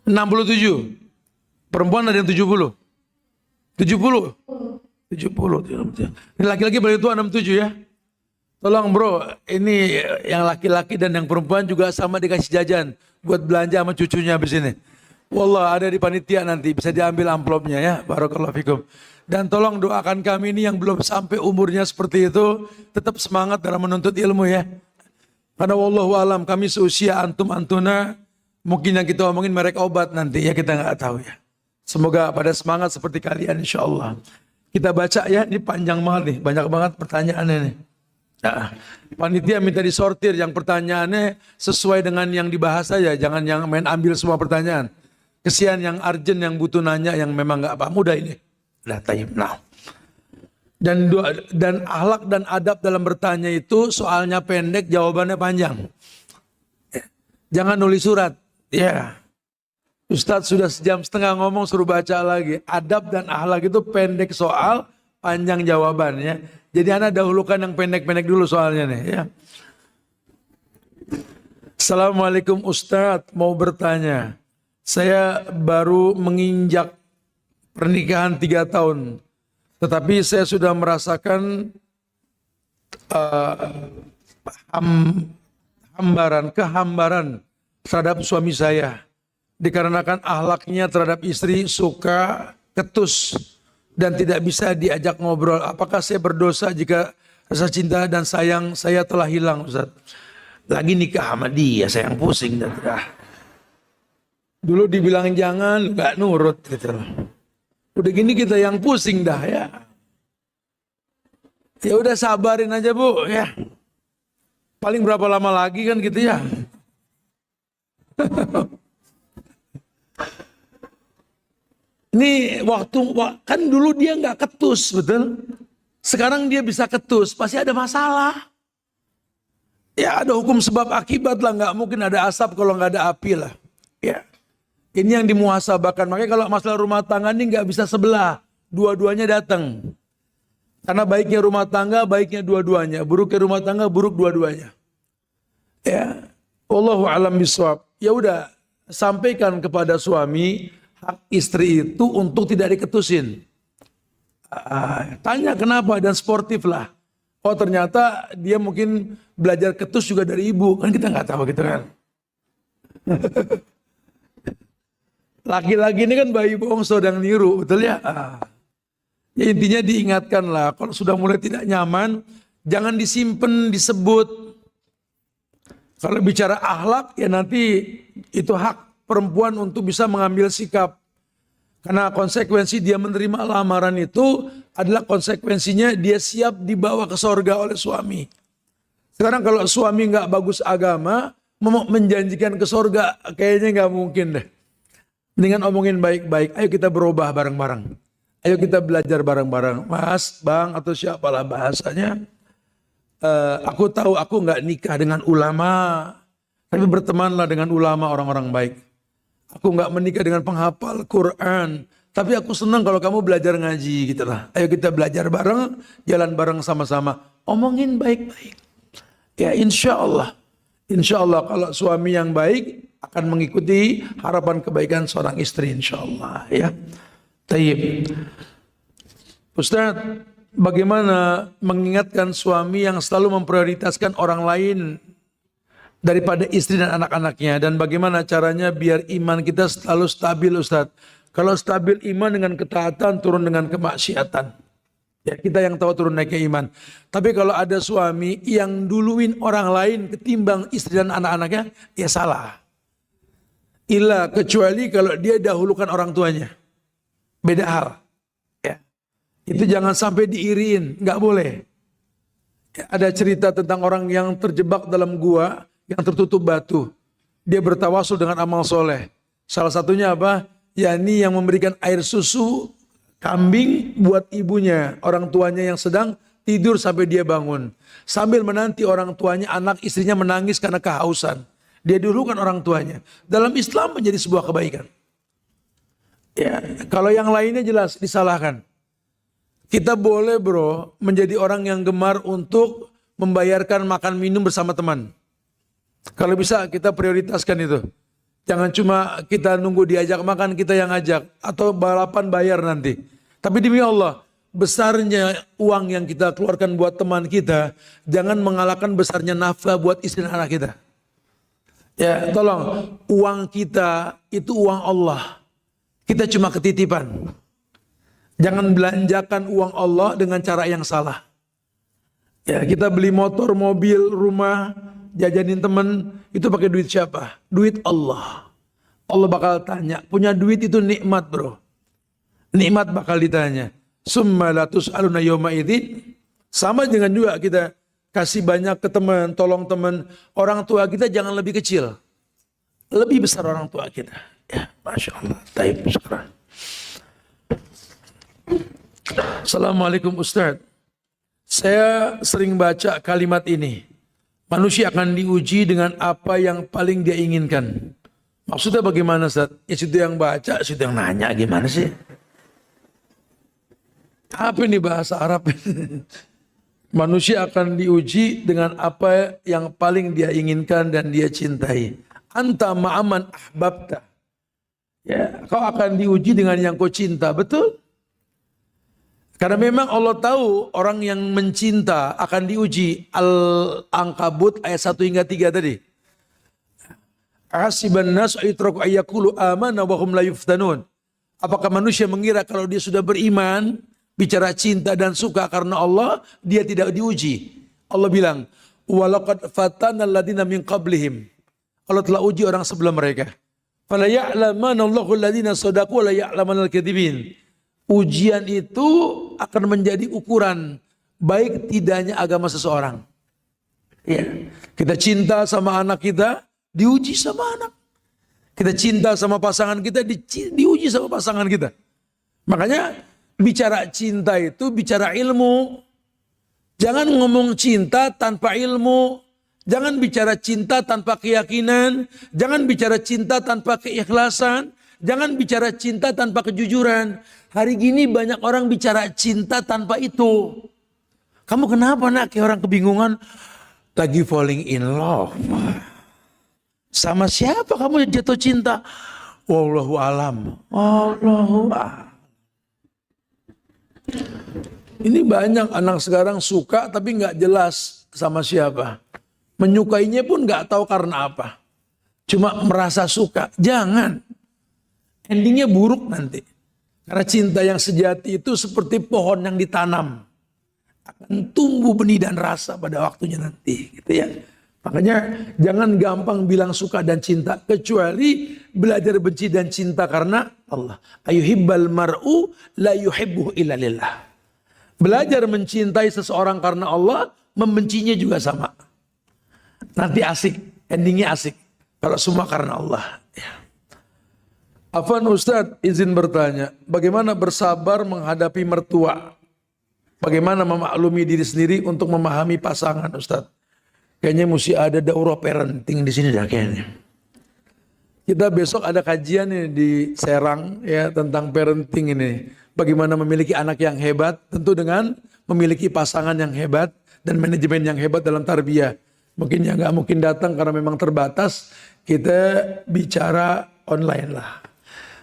67. Perempuan ada yang 70. 70. 70. Ini laki-laki paling tua 67 ya. Tolong bro, ini yang laki-laki dan yang perempuan juga sama dikasih jajan buat belanja sama cucunya habis ini. Wallah ada di panitia nanti bisa diambil amplopnya ya. Barakallahu fikum. Dan tolong doakan kami ini yang belum sampai umurnya seperti itu tetap semangat dalam menuntut ilmu ya. Karena wallahu alam kami seusia antum antuna mungkin yang kita omongin merek obat nanti ya kita nggak tahu ya. Semoga pada semangat seperti kalian insyaallah. Kita baca ya, ini panjang banget nih, banyak banget pertanyaannya nih. Nah, panitia minta disortir yang pertanyaannya sesuai dengan yang dibahas saja, jangan yang main ambil semua pertanyaan. Kesian yang urgent, yang butuh nanya, yang memang nggak apa mudah ini. Udah tayyib. Nah, dan akhlak dan adab dalam bertanya itu soalnya pendek, jawabannya panjang. Jangan nulis surat. Ya. Ustadz sudah sejam setengah ngomong suruh baca lagi. Adab dan akhlak itu pendek soal, panjang jawabannya. Jadi Anda dahulukan yang pendek-pendek dulu soalnya nih ya. Assalamualaikum Ustadz, mau bertanya. Saya baru menginjak pernikahan 3 tahun. Tetapi saya sudah merasakan kehambaran terhadap suami saya. Dikarenakan akhlaknya terhadap istri suka ketus dan tidak bisa diajak ngobrol. Apakah saya berdosa jika rasa cinta dan sayang saya telah hilang, Ustaz? Lagi nikah sama dia, sayang pusing. Dulu dibilang jangan, nggak nurut gitu. Udah gini kita yang pusing dah ya. Ya udah sabarin aja Bu ya. Paling berapa lama lagi kan gitu ya. Ini kan dulu dia nggak ketus, betul? Sekarang dia bisa ketus, pasti ada masalah. Ya ada hukum sebab akibat lah, nggak mungkin ada asap kalau nggak ada api lah. Ya, ini yang dimuhasabahkan. Makanya kalau masalah rumah tangga ini nggak bisa sebelah, dua-duanya datang. Karena baiknya rumah tangga, baiknya dua-duanya. Buruknya rumah tangga, buruk dua-duanya. Ya, wallahu a'lam bishawab. Ya udah, sampaikan kepada suami hak istri itu untuk tidak diketusin. Tanya kenapa dan sportif lah. Oh ternyata dia mungkin belajar ketus juga dari ibu. Kan kita nggak tahu gitu kan. Laki-laki ini kan bayi bongso dan niru, betul ya? Ya intinya diingatkan lah. Kalau sudah mulai tidak nyaman, jangan disimpan, disebut. Kalau bicara akhlak ya nanti itu hak perempuan untuk bisa mengambil sikap. Karena konsekuensi dia menerima lamaran itu adalah konsekuensinya dia siap dibawa ke sorga oleh suami. Sekarang kalau suami nggak bagus agama, mau menjanjikan ke sorga kayaknya nggak mungkin deh. Mendingan omongin baik-baik, ayo kita berubah bareng-bareng. Ayo kita belajar bareng-bareng. Mas, bang atau siapalah bahasanya. Aku tahu aku nggak nikah dengan ulama, tapi bertemanlah dengan ulama orang-orang baik. Aku nggak menikah dengan penghafal Quran, tapi aku senang kalau kamu belajar ngaji gitu lah. Ayo kita belajar bareng, jalan bareng sama-sama. Omongin baik-baik. Ya insya Allah kalau suami yang baik akan mengikuti harapan kebaikan seorang istri insya Allah ya. Tayyib. Ustaz, bagaimana mengingatkan suami yang selalu memprioritaskan orang lain daripada istri dan anak-anaknya, dan bagaimana caranya biar iman kita selalu stabil Ustaz? Kalau stabil iman dengan ketaatan, turun dengan kemaksiatan. Ya kita yang tahu turun naiknya iman. Tapi kalau ada suami yang duluin orang lain ketimbang istri dan anak-anaknya, ya salah. Kecuali kalau dia dahulukan orang tuanya. Beda hal. Ya. Itu jangan sampai diiriin, nggak boleh. Ya, ada cerita tentang orang yang terjebak dalam gua yang tertutup batu. Dia bertawasul dengan amal soleh. Salah satunya apa? yakni yang memberikan air susu kambing buat ibunya, orang tuanya yang sedang tidur sampai dia bangun. Sambil menanti orang tuanya, anak istrinya menangis karena kehausan. Dia dulukan orang tuanya. Dalam Islam menjadi sebuah kebaikan. Ya, kalau yang lainnya jelas disalahkan. Kita boleh bro menjadi orang yang gemar untuk membayarkan makan minum bersama teman. Kalau bisa kita prioritaskan itu. Jangan cuma kita nunggu diajak makan, kita yang ngajak. Atau balapan bayar nanti. Tapi demi Allah, besarnya uang yang kita keluarkan buat teman kita, jangan mengalahkan besarnya nafkah buat istri dan anak kita. Ya, tolong, uang kita itu uang Allah. Kita cuma ketitipan. Jangan belanjakan uang Allah dengan cara yang salah. Ya, kita beli motor, mobil, rumah, jajanin teman, itu pakai duit siapa? Duit Allah. Allah bakal tanya, punya duit itu nikmat bro. Nikmat bakal ditanya. summa la tus'aluna yawma idzin. Sama dengan juga kita kasih banyak ke teman, tolong teman. Orang tua kita jangan lebih kecil. Lebih besar orang tua kita. Ya, Masya Allah. Taib sekarang. Assalamualaikum Ustaz. Saya sering baca kalimat ini. Manusia akan diuji dengan apa yang paling dia inginkan. Maksudnya bagaimana Ustaz? Ya situ yang baca, situ yang nanya gimana sih? Apa ini bahasa Arab? Manusia akan diuji dengan apa yang paling dia inginkan dan dia cintai. Anta ma'aman ahbabta. Ya, kau akan diuji dengan yang kau cinta, betul? Karena memang Allah tahu orang yang mencinta akan diuji. Al-Ankabut ayat 1 hingga 3 tadi. Hasiban nas aitraku ayyaqulu amana wa hum la yuftanun. Apakah manusia mengira kalau dia sudah beriman, bicara cinta dan suka karena Allah, dia tidak diuji. Allah bilang, walaqad fatana alladziina min qablihim. Allah telah uji orang sebelum mereka. Fala ya'lamanna Allahu alladziina shadaqu wa la ya'lamanal kadzibin. Ujian itu akan menjadi ukuran baik tidaknya agama seseorang. Ya. Kita cinta sama anak kita, diuji sama anak. Kita cinta sama pasangan kita, diuji sama pasangan kita. Makanya bicara cinta itu bicara ilmu. Jangan ngomong cinta tanpa ilmu. Jangan bicara cinta tanpa keyakinan. Jangan bicara cinta tanpa keikhlasan. Jangan bicara cinta tanpa kejujuran. Hari gini banyak orang bicara cinta tanpa itu. Kamu kenapa nak? Kayak orang kebingungan. Lagi falling in love. Sama siapa kamu jatuh cinta? Wallahu alam. Wallahu alam. Ini banyak anak sekarang suka tapi nggak jelas sama siapa. Menyukainya pun nggak tahu karena apa. Cuma merasa suka. Jangan. Endingnya buruk nanti. Karena cinta yang sejati itu seperti pohon yang ditanam. Akan tumbuh benih dan rasa pada waktunya nanti. Gitu ya. Makanya jangan gampang bilang suka dan cinta. Kecuali belajar benci dan cinta karena Allah. Ayuhibbal mar'u la yuhibbuhu illa lillah. Belajar mencintai seseorang karena Allah. Membencinya juga sama. Nanti asik. Endingnya asik. Kalau semua karena Allah. Ya. Afwan Ustadz, izin bertanya, bagaimana bersabar menghadapi mertua? Bagaimana memaklumi diri sendiri untuk memahami pasangan Ustadz? Kayaknya mesti ada daurah parenting di sini dah kayaknya. Kita besok ada kajian nih di Serang ya tentang parenting ini. Bagaimana memiliki anak yang hebat, tentu dengan memiliki pasangan yang hebat dan manajemen yang hebat dalam tarbiyah. Mungkin ya nggak mungkin datang karena memang terbatas. Kita bicara online lah.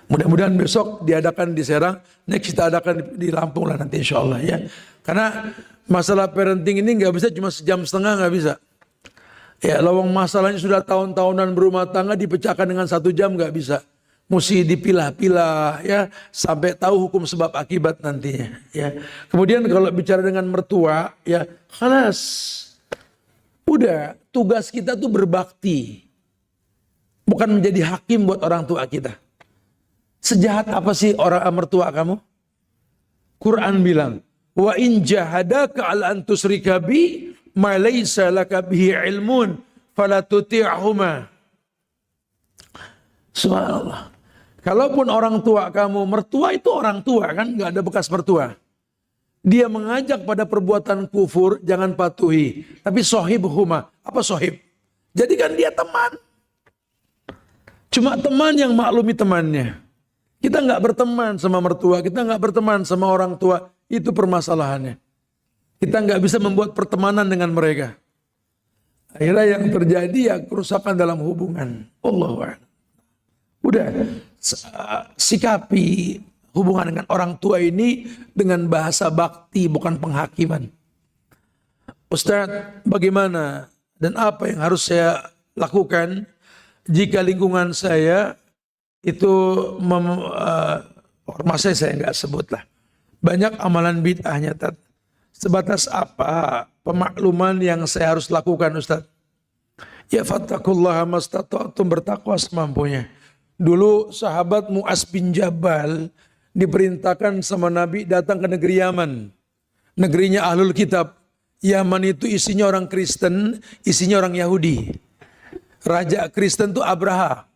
Mudah-mudahan besok diadakan di Serang, next kita adakan di Lampung lah nanti insya Allah ya. Karena masalah parenting ini nggak bisa cuma sejam setengah, nggak bisa. Ya lawang masalahnya sudah tahun-tahunan berumah tangga dipecahkan dengan 1 jam nggak bisa. Mesti dipilah-pilah ya sampai tahu hukum sebab akibat nantinya ya. Kemudian kalau bicara dengan mertua ya, khalas. Udah tugas kita tuh berbakti. Bukan menjadi hakim buat orang tua kita. Sejahat apa sih orang mertua kamu? Quran bilang, wa in jahadaka ala an tusyrika bi ma laysa laka bihi ilmun fala tuti'huma. Subhanallah. Kalaupun orang tua kamu, mertua itu orang tua kan, enggak ada bekas mertua. Dia mengajak pada perbuatan kufur, jangan patuhi. Tapi sohibhuma, apa sohib? Jadikan dia teman. Cuma teman yang maklumi temannya. Kita nggak berteman sama mertua, kita nggak berteman sama orang tua, itu permasalahannya. Kita nggak bisa membuat pertemanan dengan mereka. Akhirnya yang terjadi ya kerusakan dalam hubungan. Allah. Udah sikapi hubungan dengan orang tua ini dengan bahasa bakti, bukan penghakiman. Ustadz, bagaimana dan apa yang harus saya lakukan jika lingkungan saya itu ormasnya saya nggak sebut lah. Banyak amalan bid'ahnya, Tat. Sebatas apa pemakluman yang saya harus lakukan, Ustaz? Ya fattakullaha mastata'tum, bertakwa semampunya. Dulu sahabat Mu'az bin Jabal diperintahkan sama Nabi datang ke negeri Yaman. Negerinya Ahlul Kitab. Yaman itu isinya orang Kristen, isinya orang Yahudi. Raja Kristen itu Abraha.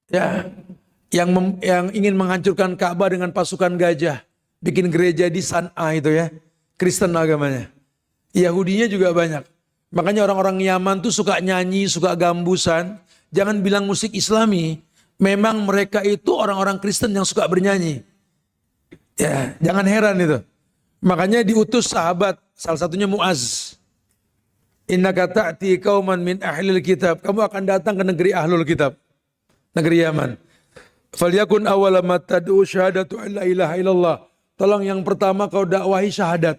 Ya, yang ingin menghancurkan Ka'bah dengan pasukan gajah. Bikin gereja di San'a itu ya. Kristen agamanya. Yahudinya juga banyak. Makanya orang-orang Yaman tuh suka nyanyi, suka gambusan. Jangan bilang musik Islami. Memang mereka itu orang-orang Kristen yang suka bernyanyi. Ya, jangan heran itu. Makanya diutus sahabat, salah satunya Muaz. Innaka ta'ti qauman min ahlil kitab. Kamu akan datang ke negeri Ahlul Kitab. Negeri Yaman. Falyakun awwala ma tad'u syahadatu alla ilaha illallah. Tolong yang pertama kau dakwahi syahadat.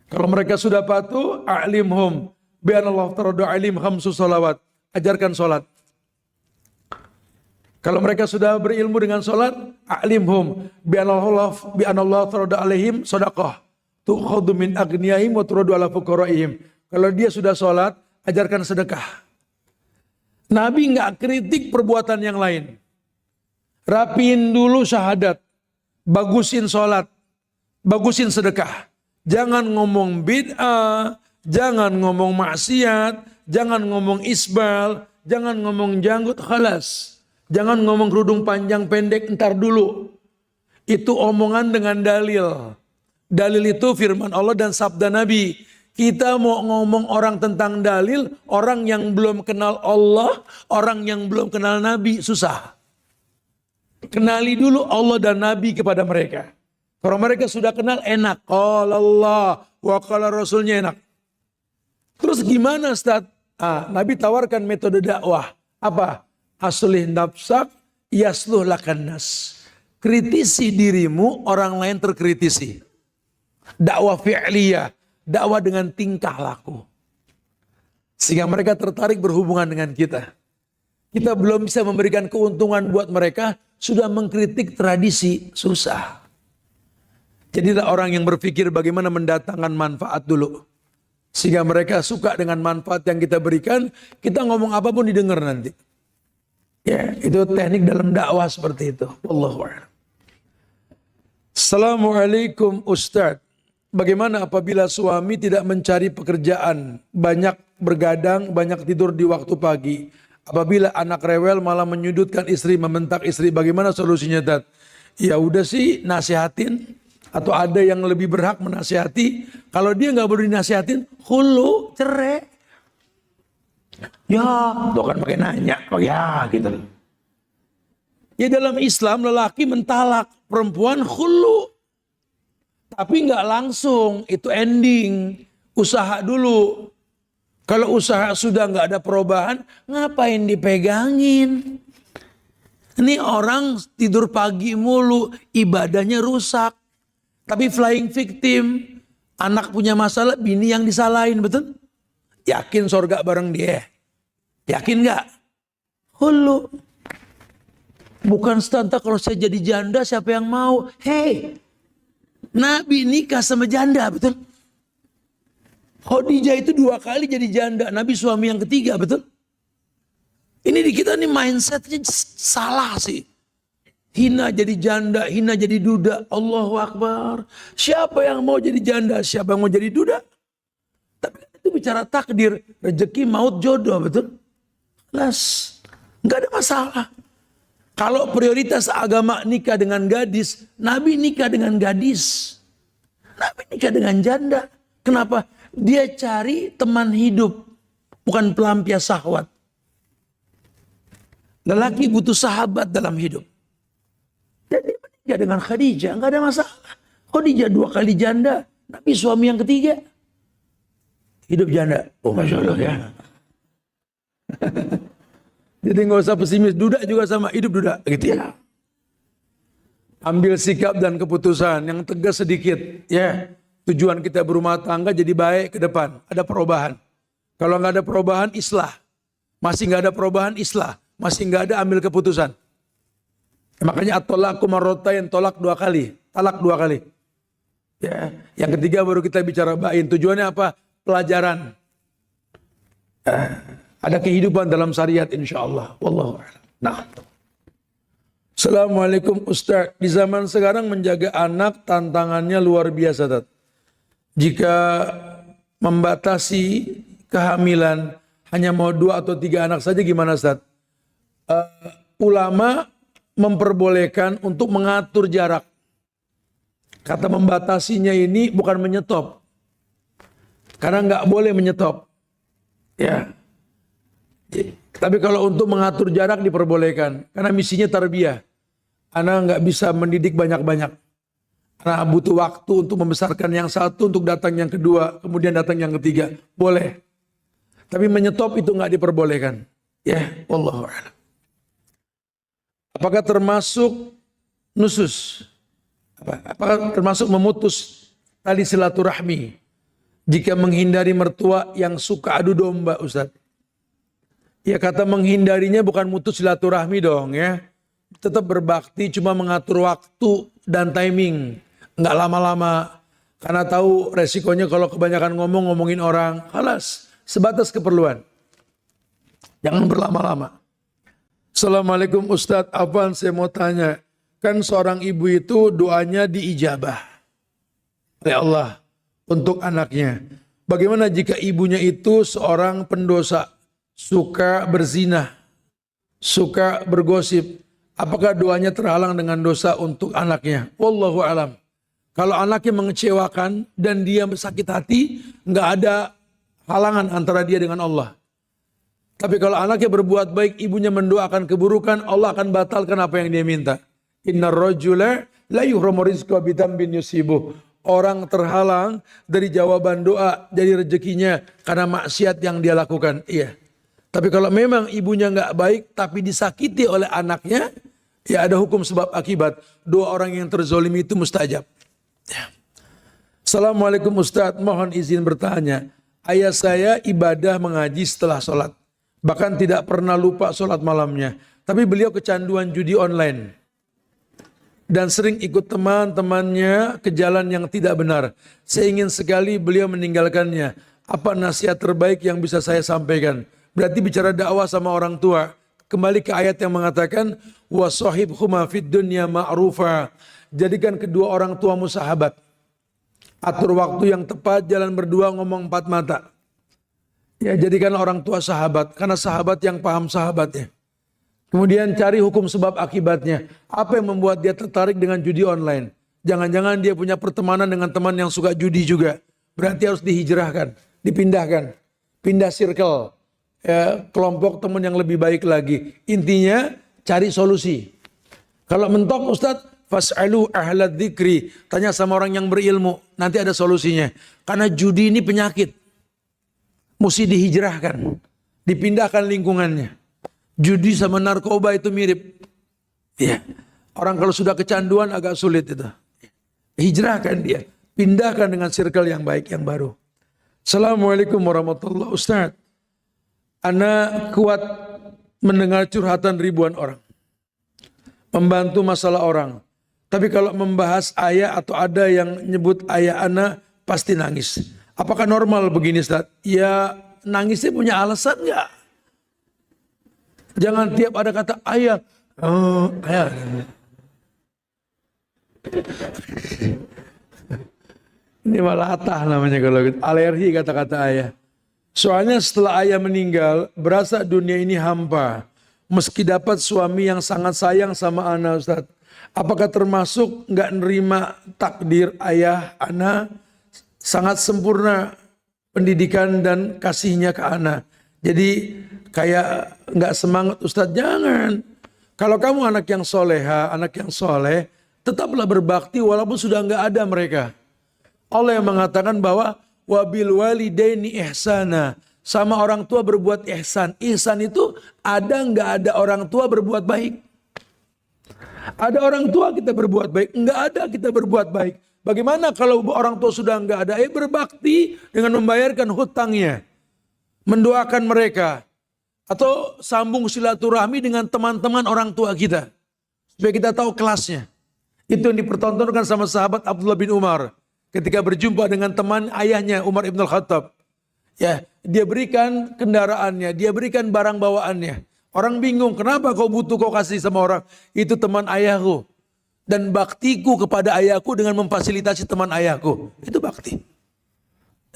Kalau mereka sudah patuh, a'limhum bi anna Allah tarada alim khamsu salawat. Ajarkan salat. Kalau mereka sudah berilmu dengan salat, a'limhum bi anna Allah tarada alaihim shadaqah. Tu'khadhu min aghniyahim wa turadu ala fuqaraihim. Kalau dia sudah salat, ajarkan sedekah. Nabi enggak kritik perbuatan yang lain. Rapiin dulu syahadat, bagusin salat, bagusin sedekah. Jangan ngomong bid'ah, jangan ngomong maksiat, jangan ngomong isbal, jangan ngomong janggut, khalas. Jangan ngomong kerudung panjang pendek, entar dulu. Itu omongan dengan dalil. Dalil itu firman Allah dan sabda Nabi. Kita mau ngomong orang tentang dalil, orang yang belum kenal Allah, orang yang belum kenal Nabi, susah. Kenali dulu Allah dan Nabi kepada mereka. Kalau mereka sudah kenal enak. Qala Allah wa qala Rasulnya enak. Terus gimana Ustaz? Nabi tawarkan metode dakwah. Apa? Aslih nafsak yasluh lakan nas. Kritisi dirimu, orang lain terkritisi. Dakwah fi'liyah. Dakwah dengan tingkah laku. Sehingga mereka tertarik berhubungan dengan kita. Kita belum bisa memberikan keuntungan buat mereka, sudah mengkritik tradisi, susah. Jadilah orang yang berpikir bagaimana mendatangkan manfaat dulu. Sehingga mereka suka dengan manfaat yang kita berikan, kita ngomong apapun didengar nanti. Ya, itu teknik dalam dakwah seperti itu. Wallahu a'lam. Assalamualaikum Ustaz. Bagaimana apabila suami tidak mencari pekerjaan, banyak bergadang, banyak tidur di waktu pagi. Apabila anak rewel malah menyudutkan istri, membentak istri, bagaimana solusinya Tat? Ya udah sih nasihatin. Atau ada yang lebih berhak menasihati. Kalau dia nggak boleh dinasihatin, khulu, cerai. Ya, tuh kan pakai nanya, ya gitu. Ya dalam Islam lelaki mentalak, perempuan khulu. Tapi nggak langsung, itu ending. Usaha dulu. Kalau usaha sudah nggak ada perubahan, ngapain dipegangin? Ini orang tidur pagi mulu, ibadahnya rusak. Tapi flying victim, anak punya masalah, bini yang disalahin, betul? Yakin sorga bareng dia? Yakin nggak? Hulu. Bukan stanta kalau saya jadi janda siapa yang mau? Hei, Nabi nikah sama janda, betul? Khadijah itu 2 kali jadi janda, Nabi suami yang ketiga, betul? Ini di kita nih mindsetnya salah sih. Hina jadi janda, hina jadi duda. Allahu Akbar. Siapa yang mau jadi janda? Siapa yang mau jadi duda? Tapi itu bicara takdir. Rezeki, maut, jodoh, betul? Jelas. Nggak ada masalah. Kalau prioritas agama nikah dengan gadis, Nabi nikah dengan gadis. Nabi nikah dengan janda. Kenapa? Dia cari teman hidup. Bukan pelampias syahwat. Lelaki butuh sahabat dalam hidup. Jadi menikah dengan Khadijah, enggak ada masalah. Khadijah 2 kali janda, Nabi suami yang ketiga. Hidup janda. Oh Masya Allah ya. Jadi nggak usah pesimis, duda juga sama, hidup duda gitu ya. Ambil sikap dan keputusan yang tegas sedikit ya. Tujuan kita berumah tangga jadi baik ke depan, ada perubahan. Kalau nggak ada perubahan, islah. Masih nggak ada perubahan, islah. Masih nggak ada, ambil keputusan. Makanya at-talaqu marratain, tolak 2 kali, talak 2 kali. Ya, yang ketiga baru kita bicara bain. Tujuannya apa? Pelajaran. Ada kehidupan dalam syariat insyaallah. Wallahu a'lam. Nah. Assalamualaikum Ustaz. Di zaman sekarang menjaga anak tantangannya luar biasa, Tat. Jika membatasi kehamilan hanya mau 2 atau 3 anak saja gimana, Ustaz? Ulama memperbolehkan untuk mengatur jarak. Kata membatasinya ini bukan menyetop. Karena nggak boleh menyetop. Ya. Tapi kalau untuk mengatur jarak diperbolehkan. Karena misinya tarbiyah. Anak nggak bisa mendidik banyak-banyak. Karena butuh waktu untuk membesarkan yang satu, untuk datang yang kedua, kemudian datang yang ketiga. Boleh. Tapi menyetop itu nggak diperbolehkan. Ya, wallahu a'lam. Apakah termasuk nusus? Apakah termasuk memutus tali silaturahmi jika menghindari mertua yang suka adu domba, Ustaz? Ya, kata menghindarinya bukan mutus silaturahmi dong ya. Tetap berbakti, cuma mengatur waktu dan timing. Nggak lama-lama. Karena tahu resikonya kalau kebanyakan ngomongin orang. Halas, sebatas keperluan. Jangan berlama-lama. Assalamualaikum Ustadz, apaan saya mau tanya. Kan seorang ibu itu doanya diijabah oleh Allah untuk anaknya. Bagaimana jika ibunya itu seorang pendosa, suka berzina, suka bergosip? Apakah doanya terhalang dengan dosa untuk anaknya? Wallahu alam. Kalau anaknya mengecewakan dan dia sakit hati, nggak ada halangan antara dia dengan Allah. Tapi kalau anaknya berbuat baik, ibunya mendoakan keburukan, Allah akan batalkan apa yang dia minta. Innar rajula la yuhramu rizqa bidambin yusibuh. Orang terhalang dari jawaban doa, dari rezekinya karena maksiat yang dia lakukan. Iya. Tapi kalau memang ibunya nggak baik tapi disakiti oleh anaknya, ya ada hukum sebab akibat. 2 orang yang terzolimi itu mustajab. Ya. Assalamualaikum Ustadz, mohon izin bertanya. Ayah saya ibadah mengaji setelah sholat. Bahkan tidak pernah lupa sholat malamnya. Tapi beliau kecanduan judi online. Dan sering ikut teman-temannya ke jalan yang tidak benar. Saya ingin sekali beliau meninggalkannya. Apa nasihat terbaik yang bisa saya sampaikan? Berarti bicara dakwah sama orang tua. Kembali ke ayat yang mengatakan wasahibhuma fid dunya ma'rufa. Jadikan kedua orang tuamu sahabat. Atur waktu yang tepat, jalan berdua, ngomong 4 mata. Ya, jadikan orang tua sahabat, karena sahabat yang paham sahabatnya. Kemudian cari hukum sebab akibatnya. Apa yang membuat dia tertarik dengan judi online? Jangan-jangan dia punya pertemanan dengan teman yang suka judi juga. Berarti harus dihijrahkan, dipindahkan. Pindah circle. Ya, kelompok teman yang lebih baik lagi. Intinya cari solusi. Kalau mentok Ustadz, fas'alu ahlad dzikri. Tanya sama orang yang berilmu. Nanti ada solusinya. Karena judi ini penyakit. Mesti dihijrahkan. Dipindahkan lingkungannya. Judi sama narkoba itu mirip. Ya. Orang kalau sudah kecanduan agak sulit itu. Hijrahkan dia. Pindahkan dengan circle yang baik, yang baru. Assalamualaikum warahmatullahi wabarakatuh. Ana kuat mendengar curhatan ribuan orang. Membantu masalah orang. Tapi kalau membahas ayah atau ada yang nyebut ayah ana pasti nangis. Apakah normal begini Ustaz? Ya nangisnya punya alasan enggak? Jangan tiap ada kata ayah. Oh, ayah. Ini malah latah namanya kalau gitu. Alergi kata-kata ayah. Soalnya setelah ayah meninggal, berasa dunia ini hampa. Meski dapat suami yang sangat sayang sama ana Ustaz. Apakah termasuk nggak nerima takdir ayah ana? Sangat sempurna pendidikan dan kasihnya ke ana. Jadi kayak nggak semangat Ustaz. Jangan. Kalau kamu anak yang soleha, anak yang soleh, tetaplah berbakti walaupun sudah nggak ada mereka. Allah yang mengatakan bahwa wabil walidaini ihsana. Sama orang tua berbuat ihsan. Ihsan itu ada nggak ada orang tua berbuat baik. Ada orang tua kita berbuat baik, nggak ada kita berbuat baik. Bagaimana kalau orang tua sudah nggak ada? Berbakti dengan membayarkan hutangnya, mendoakan mereka, atau sambung silaturahmi dengan teman-teman orang tua kita, supaya kita tahu kelasnya. Itu yang dipertontonkan sama sahabat Abdullah bin Umar ketika berjumpa dengan teman ayahnya Umar ibn al-Khattab. Ya, dia berikan kendaraannya, dia berikan barang bawaannya. Orang bingung, kenapa kau butuh kau kasih sama orang? Itu teman ayahku. Dan baktiku kepada ayahku dengan memfasilitasi teman ayahku. Itu bakti.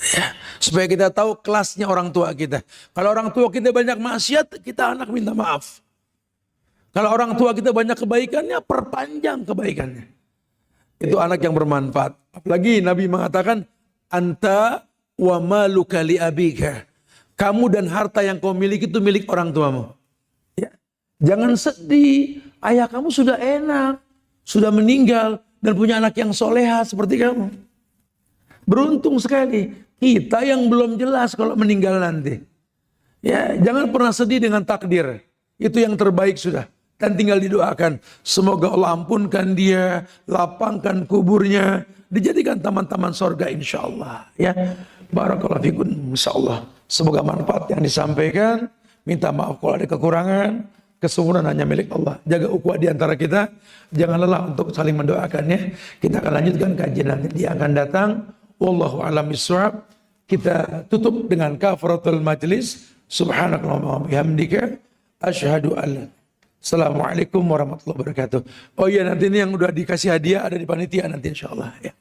Ya, supaya kita tahu kelasnya orang tua kita. Kalau orang tua kita banyak maksiat, kita anak minta maaf. Kalau orang tua kita banyak kebaikannya, perpanjang kebaikannya. Itu anak yang bermanfaat. Apalagi Nabi mengatakan, anta wa maluka li abika. Kamu dan harta yang kau miliki itu milik orang tuamu. Ya. Jangan sedih, ayah kamu sudah enak, sudah meninggal dan punya anak yang soleha seperti kamu. Beruntung sekali. Kita yang belum jelas kalau meninggal nanti. Ya, jangan pernah sedih dengan takdir. Itu yang terbaik sudah. Dan tinggal didoakan. Semoga Allah ampunkan dia, lapangkan kuburnya, dijadikan taman-taman sorga insyaAllah. Ya, barakallahu fikum insyaAllah. Semoga manfaat yang disampaikan. Minta maaf kalau ada kekurangan. Kesempurnaan hanya milik Allah. Jaga ukhuwah di antara kita. Jangan lelah untuk saling mendoakannya. Kita akan lanjutkan kajian nanti dia akan datang. Wallahu a'lam bishawab. Kita tutup dengan kafaratul majlis. Subhanakallahumma wa bihamdika asyhadu an la. Assalamualaikum warahmatullahi wabarakatuh. Oh iya, nanti ini yang udah dikasih hadiah ada di panitia nanti insyaallah ya.